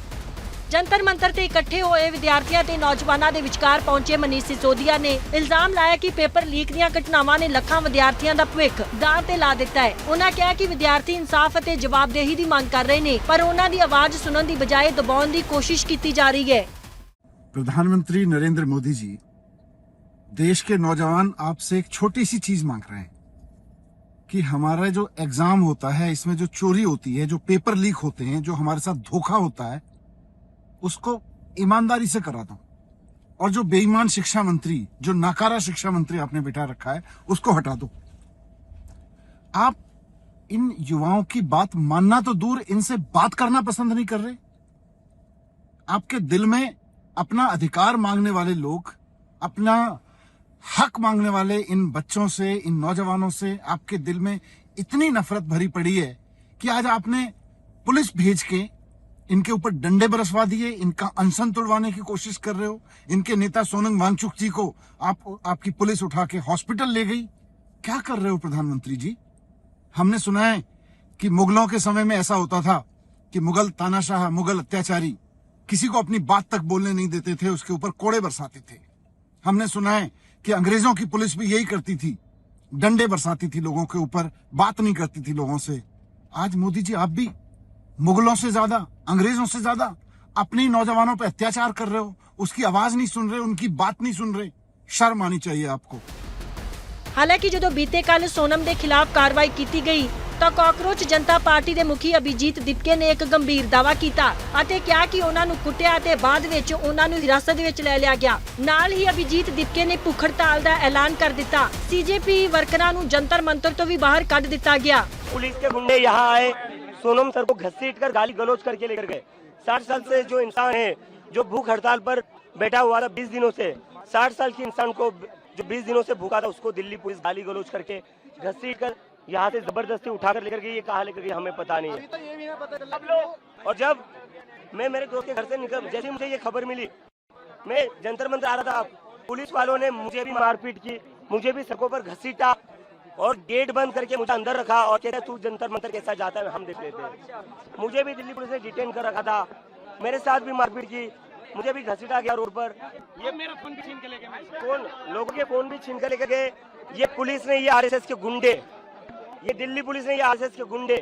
ਜੰਤਰ ਮੰਤਰ ਤੇ ਇਕੱਠੇ ਹੋਏ ਵਿਦਿਆਰਥੀਆਂ ਤੇ ਨੌਜਵਾਨਾਂ ਦੇ ਵਿਚਕਾਰ ਪਹੁੰਚੇ ਮਨੀਸ਼ ਸਿਸੋਦੀਆ ਨੇ ਇਲਜ਼ਾਮ ਲਾਇਆ ਕਿ ਪੇਪਰ ਲੀਕ ਦੀਆਂ ਘਟਨਾਵਾਂ ਨੇ ਲੱਖਾਂ ਵਿਦਿਆਰਥੀਆਂ ਦਾ ਭਵਿੱਖ ਦਾਅ ਤੇ ਲਾ ਦਿੱਤਾ ਹੈ। ਉਹਨਾਂ ਕਿਹਾ ਕਿ ਵਿਦਿਆਰਥੀ ਇਨਸਾਫ ਅਤੇ ਜਵਾਬਦੇਹੀ ਦੀ ਮੰਗ ਕਰ ਰਹੇ ਨੇ, ਪਰ ਉਹਨਾਂ ਦੀ ਆਵਾਜ਼ ਸੁਣਨ ਦੀ ਬਜਾਏ ਦਬਾਉਣ ਦੀ ਕੋਸ਼ਿਸ਼ ਕੀਤੀ ਜਾ ਰਹੀ है। प्रधानमंत्री नरेंद्र मोदी जी, देश के नौजवान आपसे एक छोटी सी चीज मांग रहे हैं कि हमारा जो एग्जाम होता है इसमें जो चोरी होती है, जो पेपर लीक होते हैं, जो हमारे साथ धोखा होता है, उसको ईमानदारी से करा दो। और जो बेईमान शिक्षा मंत्री, जो नाकारा शिक्षा मंत्री आपने बिठा रखा है, उसको हटा दो। आप इन युवाओं की बात मानना तो दूर, इनसे बात करना पसंद नहीं कर रहे। आपके दिल में अपना अधिकार मांगने वाले लोग, अपना हक मांगने वाले इन बच्चों से, इन नौजवानों से आपके दिल में इतनी नफरत भरी पड़ी है कि आज आपने पुलिस भेज के इनके ऊपर डंडे बरसवा दिए, इनका अनशन तोड़वाने की कोशिश कर रहे हो। इनके नेता सोनम वांगचुक जी को आपकी पुलिस उठा के हॉस्पिटल ले गई। क्या कर रहे हो प्रधानमंत्री जी? हमने सुना है कि मुगलों के समय में ऐसा होता था कि मुगल तानाशाह, मुगल अत्याचारी किसी को अपनी बात तक बोलने नहीं देते थे, उसके ऊपर कोड़े बरसाते थे। हमने सुना है कि अंग्रेजों की पुलिस भी यही करती थी, डंडे बरसाती थी लोगों के ऊपर, बात नहीं करती थी लोगों से। आज मोदी जी आप भी मुगलों से ज्यादा, अंग्रेजों से ज्यादा अपने नौजवानों पर अत्याचार कर रहे हो, उसकी आवाज नहीं सुन रहे, उनकी बात नहीं सुन रहे। शर्म आनी चाहिए आपको। ਹਾਲਾਂਕਿ ਜਦੋਂ ਬੀਤੇ ਕੱਲ ਸੋਨਮ ਦੇ ਖਿਲਾਫ ਕਾਰਵਾਈ ਕੀਤੀ ਗਈ ਤਾਂ ਕਾਕਰੋਚ ਜਨਤਾ ਪਾਰਟੀ ਦੇ ਮੁਖੀ ਅਭਿਜੀਤ ਦਿਪਕੇ ਨੇ ਇੱਕ ਗੰਭੀਰ ਦਾਅਵਾ ਕੀਤਾ ਅਤੇ ਕਿਹਾ ਕਿ ਉਹਨਾਂ ਨੂੰ ਕੁੱਟਿਆ ਤੇ ਬਾਅਦ ਵਿੱਚ ਉਹਨਾਂ ਨੂੰ ਹਿਰਾਸਤ ਦੇ ਵਿੱਚ ਲੈ ਲਿਆ ਗਿਆ। ਨਾਲ ਹੀ ਅਭਿਜੀਤ ਦਿਪਕੇ ਨੇ ਭੁੱਖ ਹੜਤਾਲ ਦਾ ਐਲਾਨ ਕਰ ਦਿੱਤਾ। ਸੀਜੇਪੀ ਵਰਕਰਾਂ ਨੂੰ ਜੰਤਰ ਮੰਤਰ ਤੋਂ ਵੀ ਬਾਹਰ ਕੱਢ ਦਿੱਤਾ ਗਿਆ। पुलिस के गुंडे यहाँ आए, सोनम सर को घसीट कर गाली गलौज करके लेकर गए। 60 साल से जो इंसान है, जो भूख हड़ताल पर बैठा हुआ था 20 दिनों से, 60 साल के इंसान को जो 20 दिनों से भूखा था, उसको दिल्ली पुलिस गाली गलौज करके घसीट कर यहाँ से जबरदस्ती उठाकर लेकर गई। ये कहाँ लेकर गई हमें पता नहीं है। और जब मैं मेरे दोस्त के घर से निकल, जैसे मुझे ये खबर मिली, मैं जंतर मंतर आ रहा था, पुलिस वालों ने मुझे भी मारपीट की, मुझे भी सड़कों पर घसीटा और गेट बंद करके मुझे अंदर रखा और कहते तू जंतर मंतर कैसा जाता है हम देख लेते हैं। मुझे भी दिल्ली पुलिस ने डिटेन कर रखा था, मेरे साथ भी मारपीट की, मुझे भी घसीटा गया रोड पर। ये मेरा फोन भी छीन के लेके गए, फोन लोगों के फोन भी छीन कर लेकर गए। ये पुलिस ने, ये आरएसएस के गुंडे, ये दिल्ली पुलिस ने, ये आरएसएस के गुंडे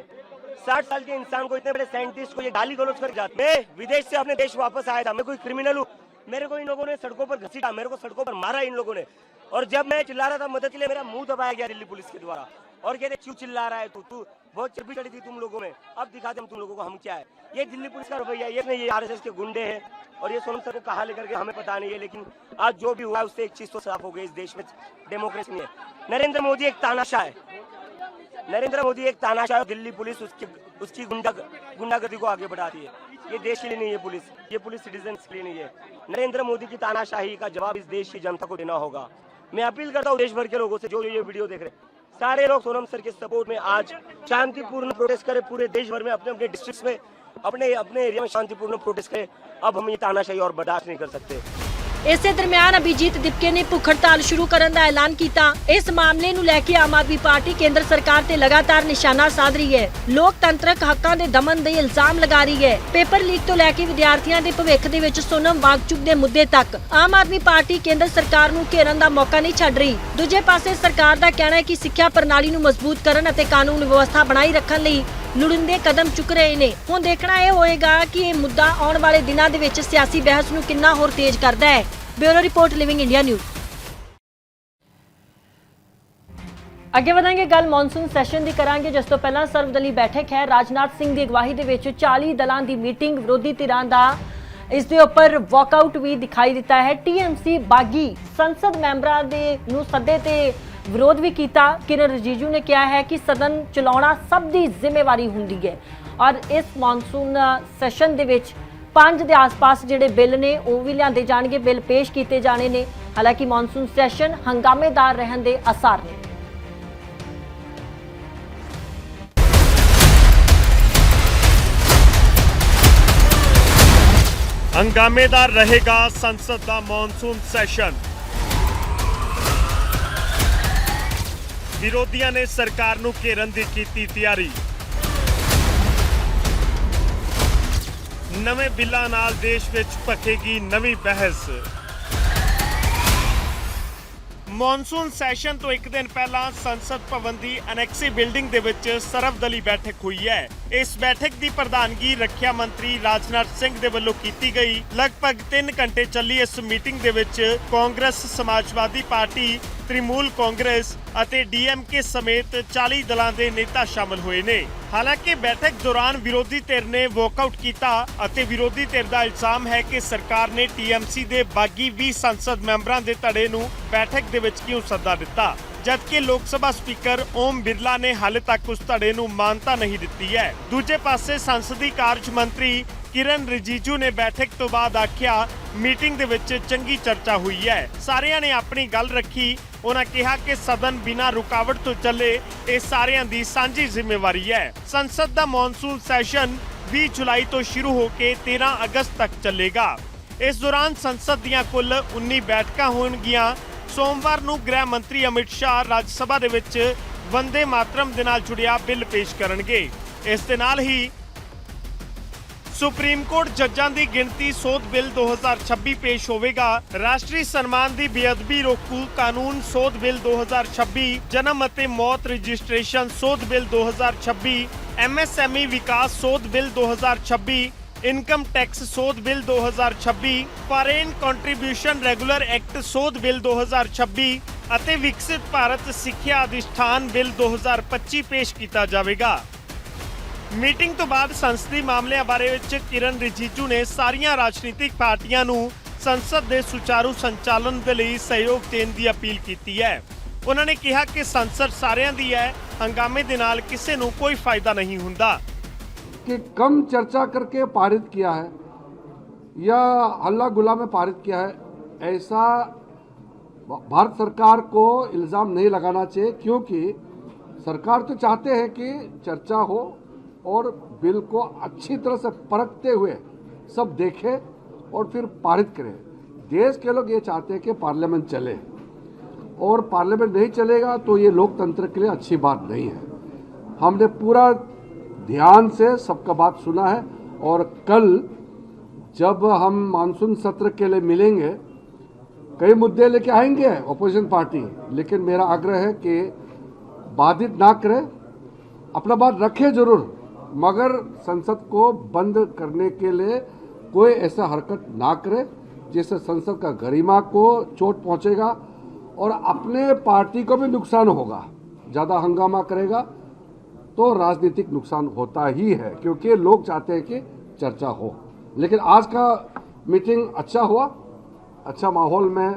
60 साल के इंसान को, इतने बड़े साइंटिस्ट को ये गाली गलौज कर जाते। मैं विदेश से अपने देश वापस आया था, मैं कोई क्रिमिनल हूँ? मेरे को इन लोगों ने सड़कों पर घसीटा, मेरे को सड़कों पर मारा इन लोगों ने। और जब मैं चिल्ला रहा था मदद के लिए, मेरा मुंह दबाया गया दिल्ली पुलिस के द्वारा और कहते क्यों चिल्ला रहा है तू बहुत चर्बी चढ़ी थी तुम लोगों में, अब दिखाते हम तुम लोगों को हम क्या है। ये दिल्ली पुलिस का रवैया, ये आरएसएस के गुंडे हैं और ये सोनम सर को कहाँ लेकर के हमें पता नहीं है। लेकिन आज जो भी हुआ है उससे एक चीज तो साफ हो गई, इस देश में डेमोक्रेसी नहीं है। नरेंद्र मोदी एक तानाशाह है, नरेंद्र मोदी एक तानाशाह है। दिल्ली पुलिस उसकी गुंडागर्दी को आगे बढ़ाती है। ये देश के लिए नहीं है पुलिस, ये पुलिस सिटीजन के लिए नहीं है। नरेंद्र मोदी की तानाशाही का जवाब इस देश की जनता को देना होगा। मैं अपील करता हूँ देश भर के लोगों से, जो ये वीडियो देख रहे हैं, सारे लोग सोनम सर के सपोर्ट में आज शांतिपूर्ण प्रोटेस्ट करें। पूरे देश भर में अपने अपने डिस्ट्रिक्ट में, अपने एरिया में शांतिपूर्ण प्रोटेस्ट करें। अब हम ये तानाशाही और बर्दाश्त नहीं कर सकते। ਇਸੇ ਦਰਮਿਆਨ ਅਭਿਜੀਤ ਦਿਪਕੇ ਨੇ ਭੁੱਖ ਹੜਤਾਲ ਸ਼ੁਰੂ ਕਰਨ ਦਾ ਐਲਾਨ ਕੀਤਾ। ਇਸ ਮਾਮਲੇ ਨੂੰ ਲੈ ਕੇ ਆਮ ਆਦਮੀ ਪਾਰਟੀ ਕੇਂਦਰ ਸਰਕਾਰ ਤੇ ਲਗਾਤਾਰ ਨਿਸ਼ਾਨਾ ਸਾਧ ਰਹੀ ਹੈ, ਲੋਕਤੰਤਰਕ ਹੱਕਾਂ ਦੇ ਦਮਨ ਦੇ ਇਲਜ਼ਾਮ ਲਗਾ ਰਹੀ ਹੈ। ਪੇਪਰ ਲੀਕ ਤੋਂ ਲੈ ਕੇ ਵਿਦਿਆਰਥੀਆਂ ਦੇ ਭਵਿੱਖ ਦੇ ਵਿੱਚ ਸੋਨਮ ਵਾਂਗਚੁਕ ਦੇ ਮੁੱਦੇ ਤੱਕ ਆਮ ਆਦਮੀ ਪਾਰਟੀ ਕੇਂਦਰ ਸਰਕਾਰ ਨੂੰ ਘੇਰਨ ਦਾ ਮੌਕਾ ਨਹੀਂ ਛੱਡ ਰਹੀ। ਦੂਜੇ ਪਾਸੇ ਸਰਕਾਰ ਦਾ ਕਹਿਣਾ ਹੈ ਕਿ ਸਿੱਖਿਆ ਪ੍ਰਣਾਲੀ ਨੂੰ ਮਜ਼ਬੂਤ ਕਰਨ ਅਤੇ ਕਾਨੂੰਨ ਵਿਵਸਥਾ ਬਣਾਈ ਰੱਖਣ ਲਈ ਲੋੜੀਂਦੇ ਕਦਮ ਚੁੱਕ ਰਹੇ ਨੇ। ਹੁਣ ਦੇਖਣਾ ਇਹ ਹੋਏਗਾ ਕਿ ਇਹ ਮੁੱਦਾ ਆਉਣ ਵਾਲੇ ਦਿਨਾਂ ਦੇ ਵਿੱਚ ਸਿਆਸੀ ਬਹਿਸ ਨੂੰ ਕਿੰਨਾ ਹੋਰ ਤੇਜ਼ ਕਰਦਾ ਹੈ। Bureau report living India news. ਅੱਗੇ ਵਧਾਂਗੇ, ਗੱਲ ਮੌਨਸੂਨ ਸੈਸ਼ਨ ਦੀ ਕਰਾਂਗੇ, ਜਿਸ ਤੋਂ ਪਹਿਲਾਂ ਸਰਵਦਲੀ ਬੈਠਕ ਹੈ। ਰਾਜਨਾਥ ਸਿੰਘ ਦੀ ਅਗਵਾਈ ਦੇ ਵਿੱਚ 40 ਦਲਾਂ ਦੀ ਮੀਟਿੰਗ, ਵਿਰੋਧੀ ਧਿਰਾਂ ਦਾ ਇਸ ਦੇ ਉੱਪਰ ਵਾਕਆਊਟ ਵੀ ਦਿਖਾਈ ਦਿੱਤਾ ਹੈ। TMC ਬਾਗੀ ਸੰਸਦ ਮੈਂਬਰਾਂ ਦੇ ਨੂੰ ਸੱਦੇ ਤੇ ਵਿਰੋਧ ਵੀ ਕੀਤਾ। ਕਿਰਨ ਰਿਜੀਜੂ ਨੇ ਕਿਹਾ ਹੈ ਕਿ ਸਦਨ ਚਲਾਉਣਾ ਸਭ ਦੀ ਜ਼ਿੰਮੇਵਾਰੀ ਹੁੰਦੀ ਹੈ ਔਰ ਇਸ ਮੌਨਸੂਨ ਸੈਸ਼ਨ ਦੇ ਵਿੱਚ 5 ਦੇ ਆਸ-ਪਾਸ ਜਿਹੜੇ ਬਿੱਲ ਨੇ ਉਹ ਵੀ ਲਿਆਂਦੇ ਜਾਣਗੇ, ਬਿੱਲ ਪੇਸ਼ ਕੀਤੇ ਜਾਣੇ ਨੇ। ਹਾਲਾਂਕਿ ਮੌਨਸੂਨ ਸੈਸ਼ਨ ਹੰਗਾਮੇਦਾਰ ਰਹਿਣ ਦੇ ਆਸਾਰ ਨੇ। हंगामेदार रहेगा संसद का मॉनसून सैशन। विरोधियों ने सरकार नूं घेरन दी कीती तैयारी। नवे बिल्लां नाल देश विच भखेगी नवी बहस। मॉनसून सैशन तो एक दिन पहला संसद भवन की अनैक्सी बिल्डिंग दे विच सर्वदली बैठक हुई है। इस बैठक की प्रधानगी रखिया मंत्री राजनाथ सिंह दे वल्लों कीती गई। लगभग 3 घंटे चली इस मीटिंग दे विच कांग्रेस, समाजवादी पार्टी, त्रिमूल कांग्रेस ਅਤੇ DMK ਸਮੇਤ 40 ਦਲਾਂ ਦੇ ਨੇਤਾ ਸ਼ਾਮਲ ਹੋਏ ਨੇ। ਹਾਲਾਂਕਿ ਬੈਠਕ ਦੌਰਾਨ ਵਿਰੋਧੀ ਧਿਰ ਨੇ ਵਾਕਆਊਟ ਕੀਤਾ ਅਤੇ ਵਿਰੋਧੀ ਧਿਰ ਦਾ ਇਲਜ਼ਾਮ ਹੈ ਕਿ ਸਰਕਾਰ ਨੇ TMC ਦੇ ਬਾਗੀ 20 ਸੰਸਦ ਮੈਂਬਰਾਂ ਦੇ ਧੜੇ ਨੂੰ ਬੈਠਕ ਦੇ ਵਿੱਚ ਕਿਉਂ ਸੱਦਾ ਦਿੱਤਾ, ਜਦਕਿ ਲੋਕ ਸਭਾ ਸਪੀਕਰ ਓਮ ਬਿਰਲਾ ਨੇ ਹਾਲੇ ਤੱਕ ਉਸ ਧੜੇ ਨੂੰ ਮਾਨਤਾ ਨਹੀਂ ਦਿੱਤੀ ਹੈ। ਦੂਜੇ ਪਾਸੇ ਸੰਸਦੀ ਕਾਰਜ ਮੰਤਰੀ किरण रिजिजू ने बैठक तो बाद आख्या मीटिंग दे विच चंगी चर्चा हुई है। सारियां ने अपनी गल रखी। उन्होंने कहा कि सदन बिना रुकावट तो चले ये सारियां दी सांझी जिम्मेवारी है। संसद दा मॉनसून सैशन 20 जुलाई तो शुरू होकर 13 अगस्त तक चलेगा। इस दौरान संसद दीयां कुल 19 बैठकां होणगियां। सोमवार नूं गृह मंत्री अमित शाह राज्य सभा दे विच वंदे मातरम दे नाल जुड़िया बिल पेश करनगे। इस दे नाल ही सुप्रीम कोर्ट जजां दी गिणती सोध बिल 2026 पेश होवेगा। राष्ट्रीय सम्मान दी बेअदबी रोकू कानून सोध बिल 2026, जन्म अते मौत रजिस्ट्रेशन सोध बिल 2026, MSME विकास सोध बिल 2026, इनकम टैक्स सोध bill 2026, foreign contribution regular act सोध बिल 2026 अते विकसित भारत सिक्ख्या अधिष्ठान बिल 2025 पेश किया जाएगा। मीटिंग तो बाद संसदी मामलों बारे विच किरण रिजिजू ने सारियां राजनीतिक पार्टियां नूं संसद के सुचारू संचालन के लिए सहयोग देने की अपील की है। उन्होंने कहा कि संसद सारियां दी है, हंगामे दे नाल किसी नूं कोई फायदा नहीं हुंदा। कि कम चर्चा करके पारित किया है या हल्ला गुल्ला में पारित किया है, ऐसा भारत सरकार को इल्ज़ाम नहीं लगाना चाहिए, क्योंकि सरकार तो चाहते हैं कि चर्चा हो और बिल को अच्छी तरह से परखते हुए सब देखें और फिर पारित करें। देश के लोग ये चाहते हैं कि पार्लियामेंट चले, और पार्लियामेंट नहीं चलेगा तो ये लोकतंत्र के लिए अच्छी बात नहीं है। हमने पूरा ध्यान से सबका बात सुना है, और कल जब हम मानसून सत्र के लिए मिलेंगे कई मुद्दे लेके आएंगे अपोजिशन पार्टी, लेकिन मेरा आग्रह है कि बाधित ना करें, अपना बात रखें जरूर, मगर संसद को बंद करने के लिए कोई ऐसा हरकत ना करे जिससे संसद का गरिमा को चोट पहुंचेगा और अपने पार्टी को भी नुकसान होगा। ज़्यादा हंगामा करेगा तो राजनीतिक नुकसान होता ही है, क्योंकि लोग चाहते हैं कि चर्चा हो। लेकिन आज का मीटिंग अच्छा हुआ, अच्छा माहौल में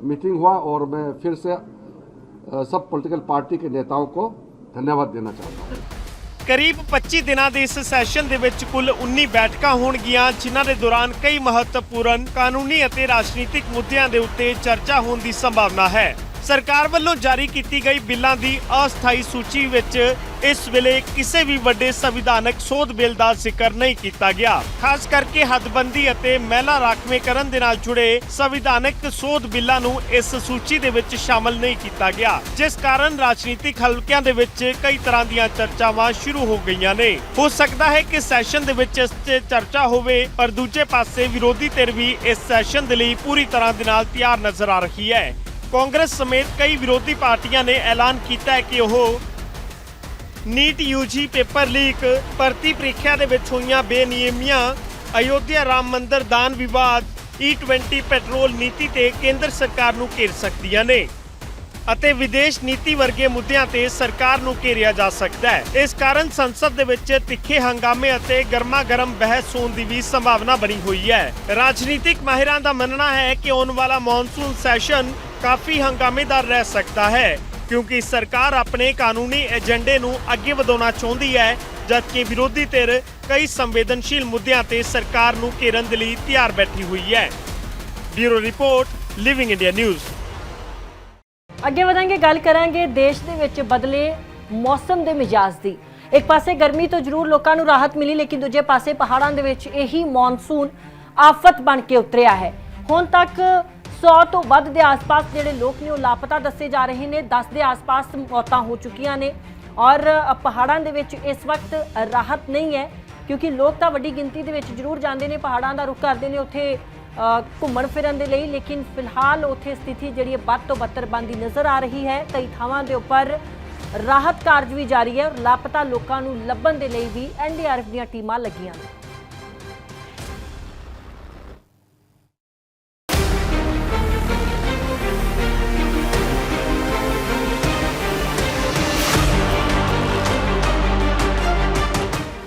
मीटिंग हुआ, और मैं फिर से सब पॉलिटिकल पार्टी के नेताओं को धन्यवाद देना चाहता हूँ। करीब 25 दिनों के इस सैशन दे विच कुल 19 बैठकां होणगियां, जिन्हां दे दौरान कई महत्वपूर्ण कानूनी अते राजनीतिक मुद्दों के उत्ते चर्चा होने की संभावना है। सरकार वालों जारी की गई बिलों की अस्थाई सूची विच इस वेले किसी भी वड्डे संविधानक सोध बिल का जिक्र नहीं किया गया। खास करके हदबंदी अते महिला राखवेंकरण दे नाल जुड़े संविधानक सोध बिलों नूं इस सूची दे विच शामिल नहीं किया गया, जिस कारण राजनीतिक हलकियां दे विच कई तरह दीयां चर्चावां शुरू हो गईयां ने। हो सकता है कि सैशन दे विच इस ते चर्चा होवे, पर दूजे पासे विरोधी धिर भी इस सैशन दे लई पूरी तरह दे नाल तैयार नजर आ रही है। कांग्रेस समेत कई विरोधी पार्टियां ने ऐलान किया है कि वह नीट UG पेपर लीक, भर्ती प्रीखिया दे विच होईयां बेनियमियां, अयोध्या राम मंदिर दान विवाद, E20 पेट्रोल नीति ते केंद्र सरकार नूं घेर सकदियां ने। ਅਤੇ ਵਿਦੇਸ਼ ਨੀਤੀ ਵਰਗੇ ਮੁੱਦਿਆਂ ਤੇ ਸਰਕਾਰ ਨੂੰ ਘੇਰਿਆ ਜਾ ਸਕਦਾ ਹੈ। ਇਸ ਕਾਰਨ ਸੰਸਦ ਦੇ ਵਿੱਚ ਤਿੱਖੇ ਹੰਗਾਮੇ ਅਤੇ ਗਰਮਾ-ਗਰਮ ਬਹਿਸ ਹੋਣ ਦੀ ਵੀ ਸੰਭਾਵਨਾ ਬਣੀ ਹੋਈ ਹੈ। ਰਾਜਨੀਤਿਕ ਮਾਹਿਰਾਂ ਦਾ ਮੰਨਣਾ ਹੈ ਕਿ ਆਉਣ ਵਾਲਾ ਮੌਨਸੂਨ ਸੈਸ਼ਨ ਕਾਫੀ ਹੰਗਾਮੇਦਾਰ ਰਹਿ ਸਕਦਾ ਹੈ, ਕਿਉਂਕਿ ਸਰਕਾਰ ਆਪਣੇ ਕਾਨੂੰਨੀ ਏਜੰਡੇ ਨੂੰ ਅੱਗੇ ਵਧਾਉਣਾ ਚਾਹੁੰਦੀ ਹੈ, ਜਦਕਿ ਵਿਰੋਧੀ ਧਿਰ ਕਈ ਸੰਵੇਦਨਸ਼ੀਲ ਮੁੱਦਿਆਂ ਤੇ ਸਰਕਾਰ ਨੂੰ ਘੇਰਨ ਦੇ ਲਈ ਤਿਆਰ ਬੈਠੀ ਹੋਈ ਹੈ। Bureau report, living India news. ਅੱਗੇ ਵਧਾਂਗੇ, ਗੱਲ ਕਰਾਂਗੇ ਦੇਸ਼ ਦੇ ਵਿੱਚ ਬਦਲੇ ਮੌਸਮ ਦੇ ਮਿਜਾਜ਼ ਦੀ। ਇੱਕ ਪਾਸੇ ਗਰਮੀ ਤੋਂ ਜ਼ਰੂਰ ਲੋਕਾਂ ਨੂੰ ਰਾਹਤ ਮਿਲੀ, ਲੇਕਿਨ ਦੂਜੇ ਪਾਸੇ ਪਹਾੜਾਂ ਦੇ ਵਿੱਚ ਇਹੀ ਮੌਨਸੂਨ ਆਫਤ ਬਣ ਕੇ ਉਤਰਿਆ ਹੈ। ਹੁਣ ਤੱਕ 100 ਤੋਂ ਵੱਧ ਦੇ ਆਸ-ਪਾਸ ਜਿਹੜੇ ਲੋਕ ਨੇ ਉਹ ਲਾਪਤਾ ਦੱਸੇ ਜਾ ਰਹੇ ਨੇ। 10 ਦੇ ਆਸ-ਪਾਸ ਮੌਤਾਂ ਹੋ ਚੁੱਕੀਆਂ ਨੇ ਔਰ ਪਹਾੜਾਂ ਦੇ ਵਿੱਚ ਇਸ ਵਕਤ ਰਾਹਤ ਨਹੀਂ ਹੈ, ਕਿਉਂਕਿ ਲੋਕ ਤਾਂ ਵੱਡੀ ਗਿਣਤੀ ਦੇ ਵਿੱਚ ਜ਼ਰੂਰ ਜਾਂਦੇ ਨੇ, ਪਹਾੜਾਂ ਦਾ ਰੁਖ ਕਰਦੇ ਨੇ ਉੱਥੇ ਘੁੰਮਣ ਫਿਰਨ ਦੇ ਲਈ, ਲੇਕਿਨ ਫਿਲਹਾਲ ਉੱਥੇ ਸਥਿਤੀ ਜਿਹੜੀ ਵੱਧ ਤੋਂ ਬੱਤਰ ਬਣਦੀ ਨਜ਼ਰ ਆ ਰਹੀ ਹੈ। ਕਈ ਥਾਵਾਂ ਦੇ ਉੱਪਰ ਰਾਹਤ ਕਾਰਜ ਵੀ ਜਾਰੀ ਹੈ ਔਰ ਲਾਪਤਾ ਲੋਕਾਂ ਨੂੰ ਲੱਭਣ ਦੇ ਲਈ ਵੀ NDRF ਦੀਆਂ ਟੀਮਾਂ ਲੱਗੀਆਂ ਨੇ।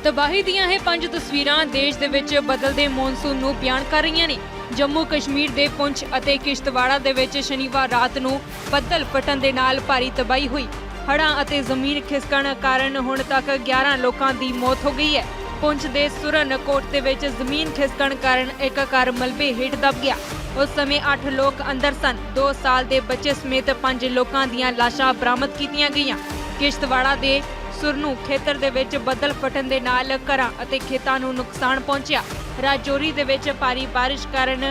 ਤਬਾਹੀ ਦੀਆਂ ਇਹ 5 ਤਸਵੀਰਾਂ ਦੇਸ਼ ਦੇ ਵਿੱਚ ਬਦਲਦੇ ਮੌਨਸੂਨ ਨੂੰ ਬਿਆਨ ਕਰ ਰਹੀਆਂ ਨੇ। ਜੰਮੂ ਕਸ਼ਮੀਰ ਦੇ ਪੁੰਛ ਅਤੇ ਕਿਸ਼ਤਵਾੜਾ ਦੇ ਵਿੱਚ ਸ਼ਨੀਵਾਰ ਰਾਤ ਨੂੰ ਬੱਦਲ ਫਟਣ ਦੇ ਨਾਲ ਭਾਰੀ ਤਬਾਹੀ ਹੋਈ। ਹੜ੍ਹਾਂ ਅਤੇ ਜ਼ਮੀਨ ਖਿਸਕਣ ਕਾਰਨ ਹੁਣ ਤੱਕ 11 ਲੋਕਾਂ ਦੀ ਮੌਤ ਹੋ ਗਈ ਹੈ। ਪੁੰਛ ਦੇ ਸੁਰਨਕੋਟ ਦੇ ਵਿੱਚ ਜ਼ਮੀਨ ਖਿਸਕਣ ਕਾਰਨ ਇੱਕ ਘਰ ਮਲਬੇ ਹੇਠ ਦਬ ਗਿਆ। ਉਸ ਸਮੇਂ 8 ਲੋਕ ਅੰਦਰ ਸਨ। 2 ਸਾਲ ਦੇ ਬੱਚੇ ਸਮੇਤ 5 ਲੋਕਾਂ ਦੀਆਂ ਲਾਸ਼ਾਂ ਬਰਾਮਦ ਕੀਤੀਆਂ ਗਈਆਂ। ਕਿਸ਼ਤਵਾੜਾ ਦੇ ਸੁਰਨੂ ਖੇਤਰ ਦੇ ਵਿੱਚ ਬੱਦਲ ਫਟਣ ਦੇ ਨਾਲ ਘਰਾਂ ਅਤੇ ਖੇਤਾਂ ਨੂੰ ਨੁਕਸਾਨ ਪਹੁੰਚਿਆ। ਰਾਜੌਰੀ ਦੇ ਵਿੱਚ ਭਾਰੀ ਬਾਰਿਸ਼ ਕਾਰਨ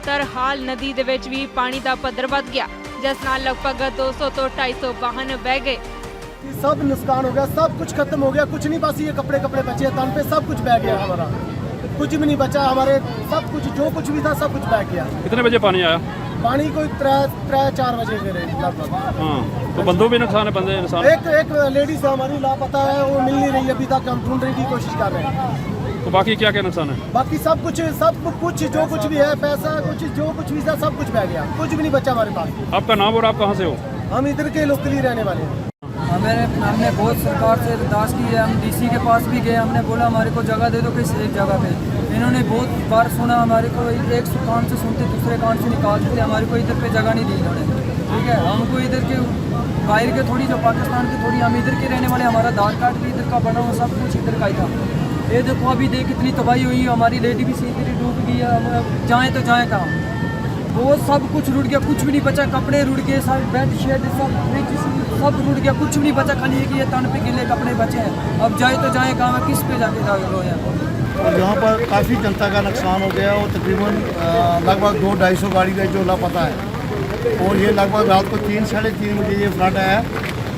ਤਰਹਾਲ ਨਦੀ ਦੇ ਵਿੱਚ ਵੀ ਪਾਣੀ ਦਾ ਪੱਧਰ ਵੱਧ ਗਿਆ, ਜਿਸ ਨਾਲ ਲਗਭਗ 200 ਤੋਂ 250 वाहन बह गए। सब नुकसान हो गया, सब कुछ खत्म हो गया, कुछ नहीं, बस ये कपड़े बचे तन पे, सब कुछ बह गया हमारा, कुछ भी नहीं बचा हमारे, सब कुछ जो कुछ भी था सब कुछ बह गया। कितने बजे पानी आया? पानी कोई 3-4 बजे मेरे लगभग। हाँ, तो बंदों भी नुकसान है, बंदे नुकसान। एक लेडीज हमारी लापता है, वो मिल नहीं रही, अभी तक हम ढूंढने की कोशिश कर रहे हैं। तो बाकी क्या क्या नुकसान है? बाकी सब कुछ जो कुछ भी है, पैसा कुछ जो कुछ भी था सब कुछ बह गया, कुछ भी नहीं बचा हमारे पास। आपका नाम और आप कहाँ से हो? हम इधर के लोकली रहने वाले हैं। हमने बहुत सरकार से अरदास की है, हम DC के पास भी गए, हमने बोला हमारे को जगह दे दो किसी एक जगह पे। इन्होंने बहुत बार सुना, हमारे को एक कान से सुनते दूसरे कान से निकालते, हमारे को इधर पे जगह नहीं दी इन्होंने। ठीक है, हमको इधर के बाहर के थोड़ी, जो पाकिस्तान के थोड़ी, हम इधर के रहने वाले, हमारा आधार कार्ड भी इधर का बना हुआ, सब कुछ इधर का ही था। ये देखो अभी देख कितनी तबाही हुई, हमारी लेडी भी सीधी डूब गई है, हम जाएँ तो जाएँ कहाँ? वो सब कुछ रुड़ गया, कुछ भी नहीं बचा, कपड़े रुड़ गए, सब बेड शेड सब फ्रिज सब रुड़ गया, कुछ भी नहीं बचा, खाली एक ये तन पे गिले कपड़े बचे हैं। अब जाए तो जाए कहाँ, किस पे जाके जाए लो यहाँ। और यहाँ पर काफ़ी जनता का नुकसान हो गया और तकरीबन लगभग 200-250 गाड़ी का जो लापता है। और ये लगभग रात को 3-3:30 बजे ये फ्लड आया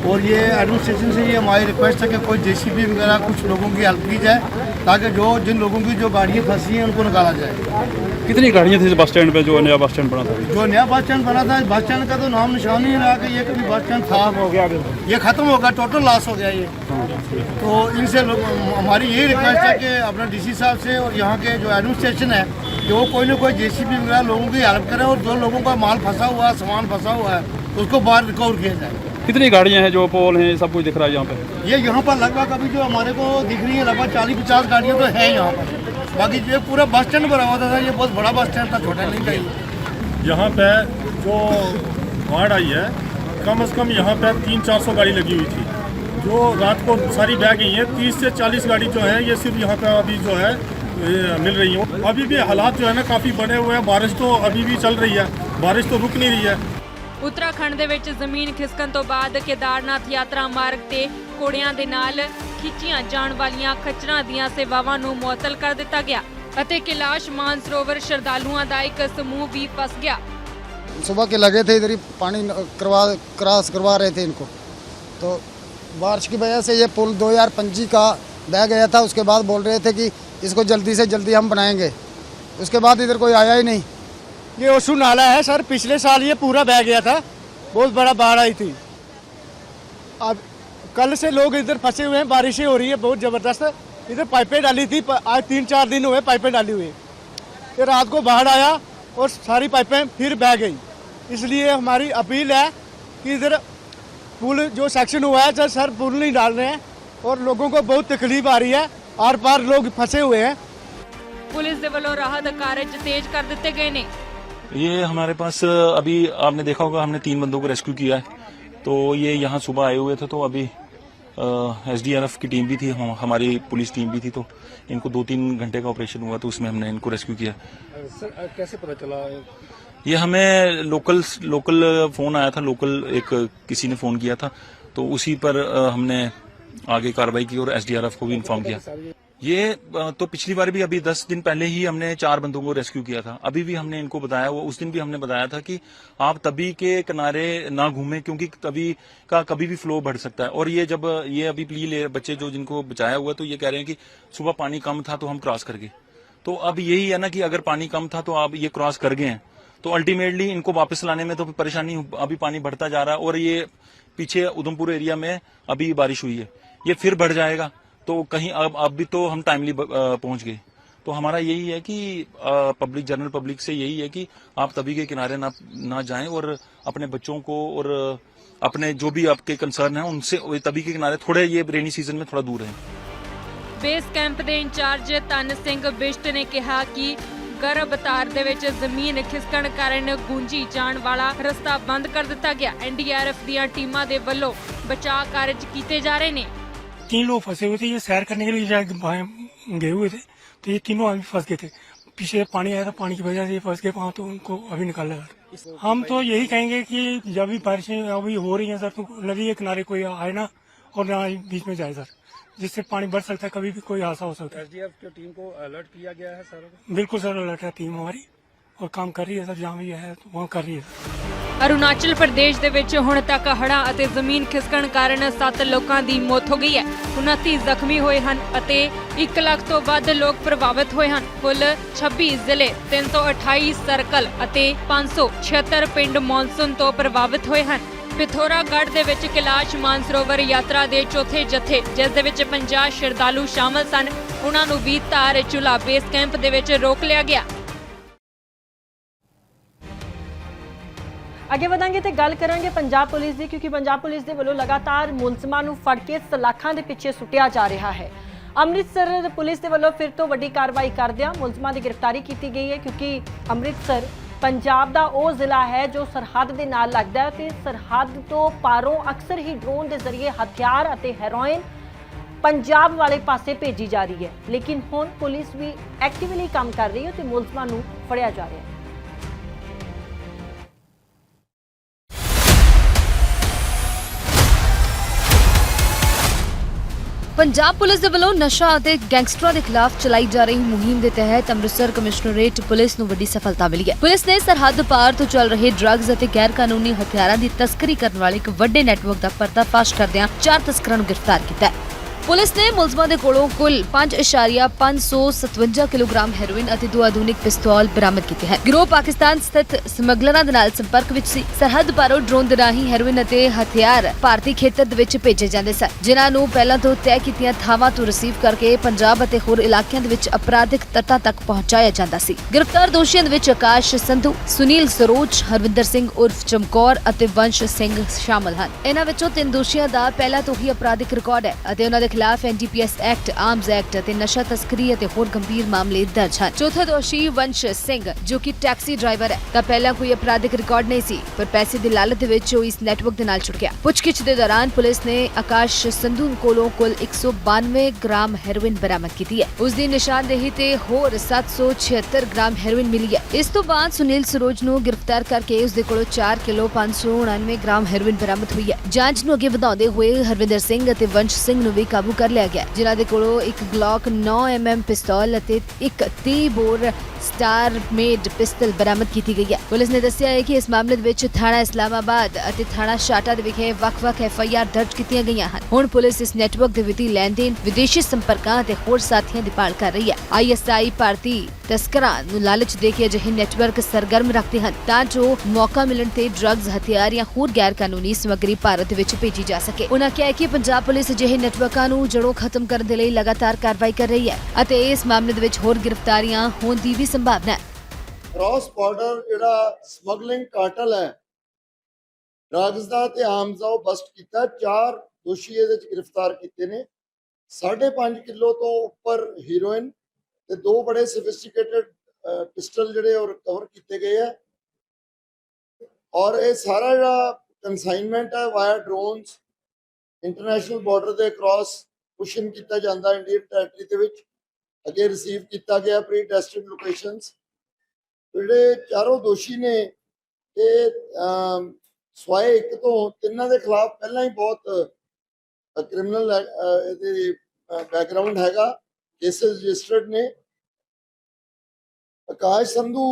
और ये एडमिनिस्ट्रेशन से ये हमारी रिक्वेस्ट है कि कोई JCB वगैरह कुछ लोगों की हेल्प की जाए, ताकि जिन लोगों की जो गाड़ियाँ फंसी हैं उनको निकाला जाए। कितनी गाड़ियाँ थी बस स्टैंड पे, जो नया बस स्टैंड बना था? जो नया बस स्टैंड बना था, बस स्टैंड का तो नाम निशान नहीं रहा कि ये कभी बस स्टैंड था, हो गया, ये ख़त्म हो गया, टोटल लॉस हो गया ये। तो इनसे हमारी यही रिक्वेस्ट है कि अपने DC साहब से और यहाँ के जो एडमिनिस्ट्रेशन है कि वो कोई ना कोई JCB वगैरह लोगों की हेल्प करें और जो लोगों का माल फंसा हुआ है, सामान फंसा हुआ है, उसको बाहर रिकवर किया जाए। कितनी गाड़ियाँ हैं, जो पोल हैं, सब कुछ दिख रहा है यहाँ पे? ये यहाँ पर लगभग अभी जो हमारे को दिख रही है लगभग 40-50 गाड़ियाँ तो हैं यहाँ पर। बाकी ये पूरा बस स्टैंड बना हुआ था, ये बहुत बड़ा बस स्टैंड था, छोटा नहीं था। यहाँ पे जो बाढ़ आई है, कम से कम यहाँ पे 300-400 गाड़ी लगी हुई थी, जो रात को सारी बह गई है। 30 से 40 गाड़ी जो है ये सिर्फ यहाँ पे अभी जो है मिल रही है। अभी भी हालात जो है ना काफ़ी बने हुए हैं, बारिश तो अभी भी चल रही है, बारिश तो रुक नहीं रही है। ਉੱਤਰਾਖੰਡ ਦੇ ਵਿੱਚ ਜ਼ਮੀਨ ਖਿਸਕਣ ਤੋਂ ਬਾਅਦ ਕੇਦਾਰਨਾਥ ਯਾਤਰਾ ਮਾਰਗ ਤੇ ਘੋੜਿਆਂ ਦੇ ਨਾਲ ਖਿੱਚੀਆਂ ਜਾਣ ਵਾਲੀਆਂ ਖੱਚਰਾਂ ਦੀਆਂ ਸੇਵਾਵਾਂ ਨੂੰ ਮੁਅੱਤਲ ਕਰ ਦਿੱਤਾ ਗਿਆ ਅਤੇ ਕੈਲਾਸ਼ ਮਾਨਸਰੋਵਰ ਸ਼ਰਧਾਲੂਆਂ ਦਾ ਇੱਕ ਸਮੂਹ ਵੀ ਫਸ ਗਿਆ। सुबह के लगे थे इधर ही पानी क्रॉस करवा रहे थे इनको, तो बारिश की वजह से ये पुल 2025 का बह गया था। उसके बाद बोल रहे थे कि इसको जल्दी से जल्दी हम बनाएंगे, उसके बाद इधर कोई आया ही नहीं। ये ओशू नाला है सर, पिछले साल ये पूरा बह गया था, बहुत बड़ा बाढ़ आई थी। अब कल से लोग इधर फंसे हुए हैं, बारिशें हो रही है बहुत ज़बरदस्त। इधर पाइपें डाली थी, आज 3-4 दिन हुए पाइपें डाली हुई। ये रात को बाढ़ आया और सारी पाइपें फिर बह गई। इसलिए हमारी अपील है कि इधर पुल जो सेक्शन हुआ है सर पुल नहीं डाल रहे हैं और लोगों को बहुत तकलीफ आ रही है, आर पार लोग फंसे हुए हैं। ਪੁਲਿਸ ਦੇ ਵੱਲੋਂ ਰਾਹਤ ਕਾਰਜ ਤੇਜ਼ ਕਰ ਦਿੱਤੇ ਗਏ ਨੇ। ये हमारे पास अभी आपने देखा होगा हमने 3 बंदों को रेस्क्यू किया है, तो ये यहाँ सुबह आए हुए थे, तो अभी SDRF की टीम भी थी, हमारी पुलिस टीम भी थी, तो इनको 2-3 घंटे का ऑपरेशन हुआ, तो उसमें हमने इनको रेस्क्यू किया। सर कैसे पता चला? ये हमें लोकल फोन आया था, लोकल एक किसी ने फोन किया था, तो उसी पर हमने आगे कार्रवाई की और SDRF को भी इन्फॉर्म किया। ये तो पिछली बार भी अभी 10 दिन पहले ही हमने 4 बंदों को रेस्क्यू किया था। अभी भी हमने इनको बताया, वो उस दिन भी हमने बताया था कि आप तभी के किनारे ना घूमें, क्योंकि तभी का कभी भी फ्लो बढ़ सकता है। और ये जब ये अभी प्ली ले बच्चे जो जिनको बचाया हुआ, तो ये कह रहे हैं कि सुबह पानी कम था तो हम क्रॉस कर गए। तो अब यही है ना कि अगर पानी कम था तो आप ये क्रॉस कर गए हैं, तो अल्टीमेटली इनको वापस लाने में तो परेशानी, अभी पानी बढ़ता जा रहा है। और ये पीछे उधमपुर एरिया में अभी बारिश हुई है, ये फिर बढ़ जाएगा, तो कहीं अब भी तो हम टाइमली पहुंच गए। तो हमारा यही है कि पब्लिक, जनरल पब्लिक से यही है कि आप तभी के किनारे ना जाएं और अपने बच्चों को और अपने जो भी आपके कंसर्न है उनसे तभी के किनारे थोड़े ये रेनी सीजन में थोड़ा दूर रहें। ਬੇਸ ਕੈਂਪ ਦੇ ਇੰਚਾਰਜ ਧਨ ਸਿੰਘ ਬਿਸ਼ਟ ਨੇ ਕਿਹਾ ਕਿ ਗਰਭਤਾਰ ਦੇ ਵਿੱਚ ਜ਼ਮੀਨ ਖਿਸਕਣ ਕਾਰਨ ਗੂੰਜੀ ਜਾਣ ਵਾਲਾ ਰਸਤਾ ਬੰਦ ਕਰ ਦਿੱਤਾ ਗਿਆ। NDRF ਦੀਆਂ ਟੀਮਾਂ ਦੇ ਵੱਲੋਂ ਬਚਾਅ ਕਾਰਜ ਕੀਤੇ ਜਾ ਰਹੇ ਨੇ। 3 लोग फंसे हुए थे, ये सैर करने के लिए शायद गए हुए थे, तो ये तीनों आदमी फंस गए थे। पीछे पानी आया था, पानी की वजह से ये फंस गए वहाँ, तो उनको अभी निकाला। हम तो यही कहेंगे कि जब भी बारिशें अभी हो रही हैं सर, तो नदी के किनारे कोई आए ना और ना बीच में जाए सर, जिससे पानी बढ़ सकता है, कभी भी कोई हादसा हो सकता है। SDRF की टीम को अलर्ट किया गया है सर? बिल्कुल सर, अलर्ट है टीम हमारी और काम कर रही है सर, जहाँ भी है वहाँ कर रही है। ਅਰੁਣਾਚਲ ਪ੍ਰਦੇਸ਼ ਦੇ ਵਿੱਚ ਹੁਣ ਤੱਕ ਹੜ੍ਹਾਂ ਅਤੇ ਜ਼ਮੀਨ ਖਿਸਕਣ ਕਾਰਨ 7 ਲੋਕਾਂ ਦੀ ਮੌਤ ਹੋ ਗਈ ਹੈ, 29 ਜ਼ਖਮੀ ਹੋਏ ਹਨ ਅਤੇ 1 ਲੱਖ ਤੋਂ ਵੱਧ ਲੋਕ ਪ੍ਰਭਾਵਿਤ ਹੋਏ ਹਨ। ਕੁੱਲ 26 ਜ਼ਿਲ੍ਹੇ, 328 ਸਰਕਲ ਅਤੇ 576 ਪਿੰਡ ਮੌਨਸੂਨ ਤੋਂ ਪ੍ਰਭਾਵਿਤ ਹੋਏ ਹਨ। ਪਿਥੌਰਾਗੜ੍ਹ ਦੇ ਵਿੱਚ ਕੈਲਾਸ਼ ਮਾਨਸਰੋਵਰ ਯਾਤਰਾ ਦੇ ਚੌਥੇ ਜਥੇ, ਜਿਸ ਦੇ ਵਿੱਚ 50 ਸ਼ਰਧਾਲੂ ਸ਼ਾਮਲ ਸਨ, ਉਹਨਾਂ ਨੂੰ ਵੀ ਧਾਰ ਚੁਲਾ ਬੇਸ ਕੈਂਪ ਦੇ ਵਿੱਚ ਰੋਕ ਲਿਆ ਗਿਆ। ਅੱਗੇ ਵਧਾਂਗੇ ਤੇ ਗੱਲ ਕਰਾਂਗੇ ਪੰਜਾਬ ਪੁਲਿਸ ਦੀ, ਕਿਉਂਕਿ ਪੰਜਾਬ ਪੁਲਿਸ ਦੇ ਵੱਲੋਂ ਲਗਾਤਾਰ ਮੁਲਜ਼ਮਾਂ ਨੂੰ ਫੜ ਕੇ ਸਲਾਖਾਂ ਦੇ ਪਿੱਛੇ ਸੁੱਟਿਆ ਜਾ ਰਿਹਾ ਹੈ। ਅੰਮ੍ਰਿਤਸਰ ਪੁਲਿਸ ਦੇ ਵੱਲੋਂ ਫਿਰ ਤੋਂ ਵੱਡੀ ਕਾਰਵਾਈ ਕਰਦਿਆਂ ਮੁਲਜ਼ਮਾਂ ਦੀ ਗ੍ਰਿਫਤਾਰੀ ਕੀਤੀ ਗਈ ਹੈ, ਕਿਉਂਕਿ ਅੰਮ੍ਰਿਤਸਰ ਪੰਜਾਬ ਦਾ ਉਹ ਜ਼ਿਲ੍ਹਾ ਹੈ ਜੋ ਸਰਹੱਦ ਦੇ ਨਾਲ ਲੱਗਦਾ ਹੈ ਤੇ ਸਰਹੱਦ ਤੋਂ ਪਾਰੋਂ ਅਕਸਰ ਹੀ ਡਰੋਨ ਦੇ ਜ਼ਰੀਏ ਹਥਿਆਰ ਅਤੇ ਹੈਰੋਇਨ ਪੰਜਾਬ ਵਾਲੇ ਪਾਸੇ ਭੇਜੀ ਜਾ ਰਹੀ ਹੈ। ਲੇਕਿਨ ਹੁਣ ਪੁਲਿਸ ਵੀ ਐਕਟਿਵਲੀ ਕੰਮ ਕਰ ਰਹੀ ਹੈ ਤੇ ਮੁਲਜ਼ਮਾਂ ਨੂੰ ਫੜਿਆ ਜਾ ਰਿਹਾ ਹੈ। ਪੰਜਾਬ ਪੁਲਿਸ ਦੇ ਵੱਲੋਂ ਨਸ਼ਾ ਅਤੇ ਗੈਂਗਸਟਰਾਂ ਦੇ ਖਿਲਾਫ ਚਲਾਈ ਜਾ ਰਹੀ ਮੁਹਿੰਮ ਦੇ ਤਹਿਤ ਅੰਮ੍ਰਿਤਸਰ ਕਮਿਸ਼ਨਰੇਟ ਪੁਲਿਸ ਨੂੰ ਵੱਡੀ ਸਫਲਤਾ ਮਿਲੀ ਹੈ। ਪੁਲਿਸ ਨੇ ਸਰਹੱਦ ਪਾਰ ਤੋਂ ਚੱਲ ਰਹੇ ਡਰੱਗਸ ਅਤੇ ਗੈਰ ਕਾਨੂੰਨੀ ਹਥਿਆਰਾਂ ਦੀ ਤਸਕਰੀ ਕਰਨ ਵਾਲੇ ਇੱਕ ਵੱਡੇ ਨੈਟਵਰਕ ਦਾ ਪਰਦਾਫਾਸ਼ ਕਰਦਿਆਂ 4 ਤਸਕਰਾਂ ਨੂੰ ਗ੍ਰਿਫਤਾਰ ਕੀਤਾ ਹੈ। ਪੁਲਿਸ ਨੇ ਮੁਲਜ਼ਮਾਂ ਦੇ ਕੋਲੋਂ ਕੁੱਲ 5.557 ਕਿਲੋਗ੍ਰਾਮ ਹੈਰੋਇਨ ਅਤੇ 2 ਆਧੁਨਿਕ ਪਿਸਤੌਲ ਬਰਾਮਦ ਕੀਤੇ ਹਨ। ਗਿਰੋਹ ਪਾਕਿਸਤਾਨ ਸਥਿਤ ਸਮਗਲਰਾਂ ਦੇ ਨਾਲ ਸੰਪਰਕ ਵਿੱਚ ਸੀ। ਸਰਹੱਦ ਪਾਰੋਂ ਡਰੋਨ ਦੇ ਰਾਹੀਂ ਹੈਰੋਇਨ ਅਤੇ ਹਥਿਆਰ ਭਾਰਤੀ ਖੇਤਰ ਦੇ ਵਿੱਚ ਭੇਜੇ ਜਾਂਦੇ ਸਨ, ਜਿਨ੍ਹਾਂ ਨੂੰ ਪਹਿਲਾਂ ਤੋਂ ਤੈਅ ਕੀਤੀਆਂ ਥਾਵਾਂ ਤੋਂ ਰਿਸੀਵ ਕਰਕੇ ਪੰਜਾਬ ਅਤੇ ਹੋਰ ਇਲਾਕਿਆਂ ਦੇ ਵਿੱਚ ਅਪਰਾਧਿਕ ਤੱਤਾਂ ਤੱਕ ਪਹੁੰਚਾਇਆ ਜਾਂਦਾ ਸੀ। ਗ੍ਰਿਫਤਾਰ ਦੋਸ਼ੀਆਂ ਦੇ ਵਿੱਚ ਆਕਾਸ਼ ਸੰਧੂ, ਸੁਨੀਲ ਸਰੋਜ, ਹਰਵਿੰਦਰ ਸਿੰਘ ਉਰਫ ਚਮਕੌਰ ਅਤੇ ਵੰਸ਼ ਸਿੰਘ ਸ਼ਾਮਲ ਹਨ। ਇਹਨਾਂ ਵਿੱਚੋਂ 3 ਦੋਸ਼ੀਆਂ ਦਾ ਪਹਿਲਾਂ ਤੋਂ ਹੀ ਅਪਰਾਧਿਕ ਰਿਕਾਰਡ ਹੈ ਅਤੇ ਉਹਨਾਂ ਦੇ ਖਿਲਾਫ NDPS ਐਕਟ, ਆਰਮਜ਼ ਐਕਟ ਅਤੇ ਨਸ਼ਾ ਤਸਕਰੀ ਅਤੇ ਹੋਰ ਗੰਭੀਰ ਮਾਮਲੇ ਦਰਜ ਹਨ। ਚੌਥੇ ਦੋਸ਼ੀ ਵੰਸ਼ ਸਿੰਘ, ਜੋ ਕਿ ਟੈਕਸੀ ਡਰਾਈਵਰ ਹੈ, ਤਾਂ ਪਹਿਲਾਂ ਕੋਈ ਅਪਰਾਧਿਕ ਰਿਕਾਰਡ ਨਹੀਂ ਸੀ, ਪਰ ਪੈਸੇ ਦੀ ਲਾਲਚ ਦੇ ਵਿੱਚ ਉਹ ਇਸ ਨੈਟਵਰਕ ਦੇ ਨਾਲ ਜੁੜ ਗਿਆ। ਪੁੱਛਗਿੱਛ ਦੇ ਦੌਰਾਨ ਪੁਲਿਸ ਨੇ ਆਕਾਸ਼ ਸੰਧੂ ਕੋਲੋਂ ਕੁੱਲ 192 ਗ੍ਰਾਮ ਹੈਰੋਇਨ ਬਰਾਮਦ ਕੀਤੀ ਹੈ। ਉਸ ਦੀ ਨਿਸ਼ਾਨਦੇਹੀ ਤੇ ਹੋਰ 776 ਗ੍ਰਾਮ ਹੈਰੋਇਨ ਮਿਲੀ ਹੈ। ਇਸ ਤੋਂ ਬਾਅਦ ਸੁਨੀਲ ਸਰੋਜ ਨੂੰ ਗ੍ਰਿਫਤਾਰ ਕਰਕੇ ਉਸ ਦੇ ਕੋਲੋਂ 4 ਕਿਲੋ 599 ਗ੍ਰਾਮ ਹੈਰੋਇਨ ਬਰਾਮਦ ਹੋਈ ਹੈ। ਜਾਂਚ ਨੂੰ ਅੱਗੇ ਵਧਾਉਂਦੇ ਹੋਏ ਹਰਵਿੰਦਰ ਸਿੰਘ ਅਤੇ ਵੰਸ਼ ਸਿੰਘ ਨੂੰ ਵੀ ਕਾਬੂ ਕਰ ਲਿਆ ਗਿਆ, ਜਿਨ੍ਹਾਂ ਦੇ ਕੋਲੋਂ ਇੱਕ ਗਲੌਕ 9mm ਪਿਸਤੌਲ ਅਤੇ ਇੱਕ 30 ਬੋਰ ਸਟਾਰ ਮੇਡ ਪਿਸਤਲ ਬਰਾਮਦ ਕੀਤੀ ਗਈ ਹੈ। ਪੁਲਿਸ ਨੇ ਦੱਸਿਆ ਹੈ ਕਿ ਇਸ ਮਾਮਲੇ ਦੇ ਵਿੱਚ ਥਾਣਾ ਇਸਲਾਮਾਬਾਦ ਅਤੇ ਥਾਣਾ ਸ਼ਾਟਾ ਦੇ ਵਿਖੇ ਵੱਖ-ਵੱਖ FIR ਦਰਜ ਕੀਤੀਆਂ ਗਈਆਂ ਹਨ। ਹੁਣ ਪੁਲਿਸ ਇਸ ਨੈਟਵਰਕ ਦੇ ਵਿੱਤੀ ਲੈਣ-ਦੇਣ, ਵਿਦੇਸ਼ੀ ਸੰਪਰਕਾਂ ਅਤੇ ਹੋਰ ਸਾਥੀਆਂ ਦੀ ਭਾਲ ਕਰ ਰਹੀ ਹੈ। ISI ਭਾਰਤੀ ਤਸਕਰਾਂ ਨੂੰ ਲਾਲਚ ਦੇ ਕੇ ਅਜਿਹੇ ਨੈਟਵਰਕ ਸਰਗਰਮ ਰੱਖਦੇ ਹਨ ਤਾਂ ਜੋ ਮੌਕਾ ਮਿਲਣ ਤੇ ਡਰੱਗਸ, ਹਥਿਆਰ ਜਾਂ ਹੋਰ ਗੈਰ ਕਾਨੂੰਨੀ ਸਮੱਗਰੀ ਭਾਰਤ ਵਿੱਚ ਭੇਜੀ ਜਾ ਸਕੇ। ਉਨ੍ਹਾਂ ਕਿਹਾ ਕਿ ਪੰਜਾਬ ਪੁਲਿਸ ਅਜਿਹੇ ਨੈਟਵਰਕਾਂ ਨੂੰ ਜੜੋਂ ਖਤਮ ਕਰਨ ਦੇ ਲਈ ਲਗਾਤਾਰ ਕਾਰਵਾਈ ਕਰ ਰਹੀ ਹੈ ਅਤੇ ਇਸ ਮਾਮਲੇ ਦੇ ਵਿੱਚ ਹੋਰ ਗ੍ਰਿਫਤਾਰੀਆਂ ਹੋਣ ਦੀ ਵੀ ਸੰਭਾਵਨਾ ਹੈ। ਕ੍ਰਾਸ ਬਾਰਡਰ ਜਿਹੜਾ ਸਮਗਲਿੰਗ ਕਾਰਟਲ ਹੈ ਡਰੱਗਸ ਦਾ ਤੇ ਆਰਮਸ ਦਾ ਉਹ ਬਸਟ ਕੀਤਾ। 4 ਦੋਸ਼ੀ ਇਹਦੇ ਚ ਗ੍ਰਿਫਤਾਰ ਕੀਤੇ ਨੇ। 5.5 ਕਿਲੋ ਤੋਂ ਉੱਪਰ ਹੀਰੋਇਨ ਤੇ 2 ਬੜੇ ਸੋਫਿਸਟੀਕੇਟਡ ਪਿਸਟਲ ਜਿਹੜੇ ਉਹ ਰਿਕਵਰ ਕੀਤੇ ਗਏ ਆ। ਔਰ ਇਹ ਸਾਰਾ ਜਿਹੜਾ ਕੰਸਾਈਨਮੈਂਟ ਹੈ ਵਾਇਆ ਡਰੋਨਸ ਇੰਟਰਨੈਸ਼ਨਲ ਬਾਰਡਰ ਦੇ ਅਕ੍ਰੋਸ ਪੁਸ਼ਨ ਕੀਤਾ ਜਾਂਦਾ ਇੰਡੀਅਨ ਟੈਰੀਟਰੀ ਦੇ ਵਿੱਚ, ਅੱਗੇ ਰਿਸੀਵ ਕੀਤਾ ਗਿਆ ਪ੍ਰੀ ਟੈਸਟਡ ਲੋਕੇਸ਼ਨਸ। ਜਿਹੜੇ ਚਾਰੋਂ ਦੋਸ਼ੀ ਨੇ ਇਹ ਸਵਾਏ 1 ਤੋਂ 3 ਦੇ ਖਿਲਾਫ ਪਹਿਲਾਂ ਹੀ ਬਹੁਤ ਕ੍ਰਿਮੀਨਲ ਇਹਦੇ ਬੈਕਗ੍ਰਾਉਂਡ ਹੈਗਾ, ਕੇਸਿਸ ਰਜਿਸਟਰਡ ਨੇ। ਆਕਾਸ਼ ਸੰਧੂ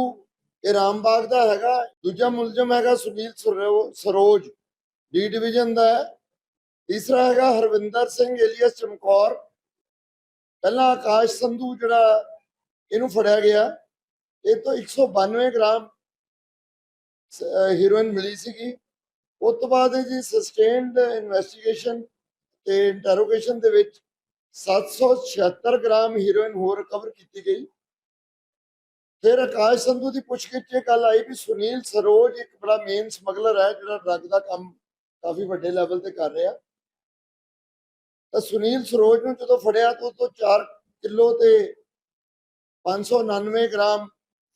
ਇਹ ਰਾਮਬਾਗ ਦਾ ਹੈਗਾ। ਦੂਜਾ ਮੁਲਜ਼ਮ ਹੈਗਾ ਸੁਨੀਲ ਸਰੋਜ, ਡੀ ਡਿਵੀਜ਼ਨ ਦਾ ਹੈ। ਤੀਸਰਾ ਹੈਗਾ ਹਰਵਿੰਦਰ ਸਿੰਘ ਏਲੀਅਸ ਚਮਕੌਰ। ਪਹਿਲਾਂ ਆਕਾਸ਼ ਸੰਧੂ ਜਿਹੜਾ ਇਹਨੂੰ ਫੜਿਆ ਗਿਆ, ਇਹ ਤੋਂ 192 ਗ੍ਰਾਮ ਹੀਰੋਇਨ ਮਿਲੀ ਸੀਗੀ। ਉਸ ਤੋਂ ਬਾਅਦ ਜੀ ਸਸਟੇਨਡ ਇਨਵੈਸਟੀਗੇਸ਼ਨ ਤੇ ਇੰਟਰੋਗੇਸ਼ਨ ਦੇ ਵਿੱਚ 776 ਗ੍ਰਾਮ ਹੀਰੋਇਨ ਹੋਰ ਰਿਕਵਰ ਕੀਤੀ ਗਈ। ਫਿਰ ਆਕਾਸ਼ ਸੰਧੂ ਦੀ ਪੁੱਛਗਿੱਛ 'ਚ ਗੱਲ ਆਈ ਵੀ ਸੁਨੀਲ ਸਰੋਜ ਇੱਕ ਬੜਾ ਮੇਨ ਸਮਗਲਰ ਹੈ ਜਿਹੜਾ ਡਰੱਗ ਦਾ ਕੰਮ ਕਾਫੀ ਵੱਡੇ ਲੈਵਲ ਤੇ ਕਰ ਰਿਹਾ। ਤਾਂ ਸੁਨੀਲ ਸਰੋਜ ਨੂੰ ਜਦੋਂ ਫੜਿਆ ਤਾਂ ਉਹ ਤੋਂ 4 ਕਿਲੋ ਤੇ 599 ਗ੍ਰਾਮ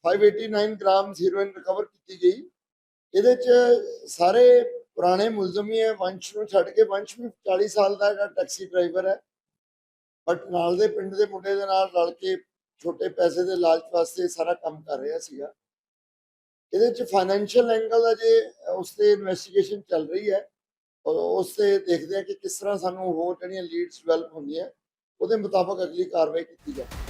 589 ਗ੍ਰਾਮ ਹੀਰੋਇਨ ਰਿਕਵਰ ਕੀਤੀ ਗਈ। ਇਹਦੇ 'ਚ ਸਾਰੇ ਪੁਰਾਣੇ ਮੁਲਜ਼ਮ ਹੀ ਹੈ। ਵੰਸ਼ ਨੂੰ ਛੱਡ ਕੇ, ਵੰਸ਼ ਵੀ 40 ਸਾਲ ਦਾ ਜਿਹੜਾ ਟੈਕਸੀ ਡਰਾਈਵਰ ਹੈ, ਬਟ ਨਾਲ ਦੇ ਪਿੰਡ ਦੇ ਮੁੰਡੇ ਦੇ ਨਾਲ ਰਲ ਕੇ ਛੋਟੇ ਪੈਸੇ ਦੇ ਲਾਲਚ ਵਾਸਤੇ ਸਾਰਾ ਕੰਮ ਕਰ ਰਿਹਾ ਸੀਗਾ। ਇਹਦੇ 'ਚ ਫਾਈਨੈਂਸ਼ੀਅਲ ਐਂਗਲ ਅਜੇ ਉਸ ਤੇ ਇਨਵੈਸਟੀਗੇਸ਼ਨ ਚੱਲ ਰਹੀ ਹੈ ਔਰ ਉਸ ਤੇ ਦੇਖਦੇ ਆ ਕਿ ਕਿਸ ਤਰ੍ਹਾਂ ਸਾਨੂੰ ਹੋਰ ਜਿਹੜੀਆਂ ਲੀਡਸ ਡਿਵੈਲਪ ਹੁੰਦੀਆਂ ਉਹਦੇ ਮੁਤਾਬਕ ਅਗਲੀ ਕਾਰਵਾਈ ਕੀਤੀ ਜਾਵੇ।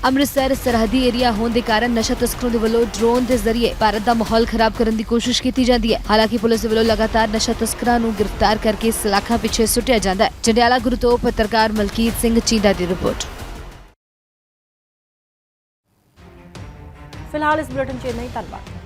ਅੰਮ੍ਰਿਤਸਰ ਸਰਹੱਦੀ ਏਰੀਆ ਹੋਣ ਦੇ ਕਾਰਨ ਨਸ਼ਾ ਤਸਕਰਾਂ ਦੇ ਵੱਲੋਂ ਡਰੋਨ ਦੇ ਜ਼ਰੀਏ ਭਾਰਤ ਦਾ ਮਾਹੌਲ ਖਰਾਬ ਕਰਨ ਦੀ ਕੋਸ਼ਿਸ਼ ਕੀਤੀ ਜਾਂਦੀ ਹੈ। ਹਾਲਾਂਕਿ ਪੁਲਿਸ ਦੇ ਵੱਲੋਂ ਲਗਾਤਾਰ ਨਸ਼ਾ ਤਸਕਰਾਂ ਨੂੰ ਗ੍ਰਿਫਤਾਰ ਕਰਕੇ ਸਲਾਖਾਂ ਪਿੱਛੇ ਸੁੱਟਿਆ ਜਾਂਦਾ ਹੈ। ਜੰਡਿਆਲਾ ਗੁਰੂ ਤੋਂ ਪੱਤਰਕਾਰ ਮਲਕੀਤ ਸਿੰਘ ਚੀਂਦਾ ਦੀ ਰਿਪੋਰਟ। ਫਿਲਹਾਲ ਇਸ ਬੁਲੇਟਿਨ 'ਚ ਇੰਨਾ ਹੀ। ਧੰਨਵਾਦ।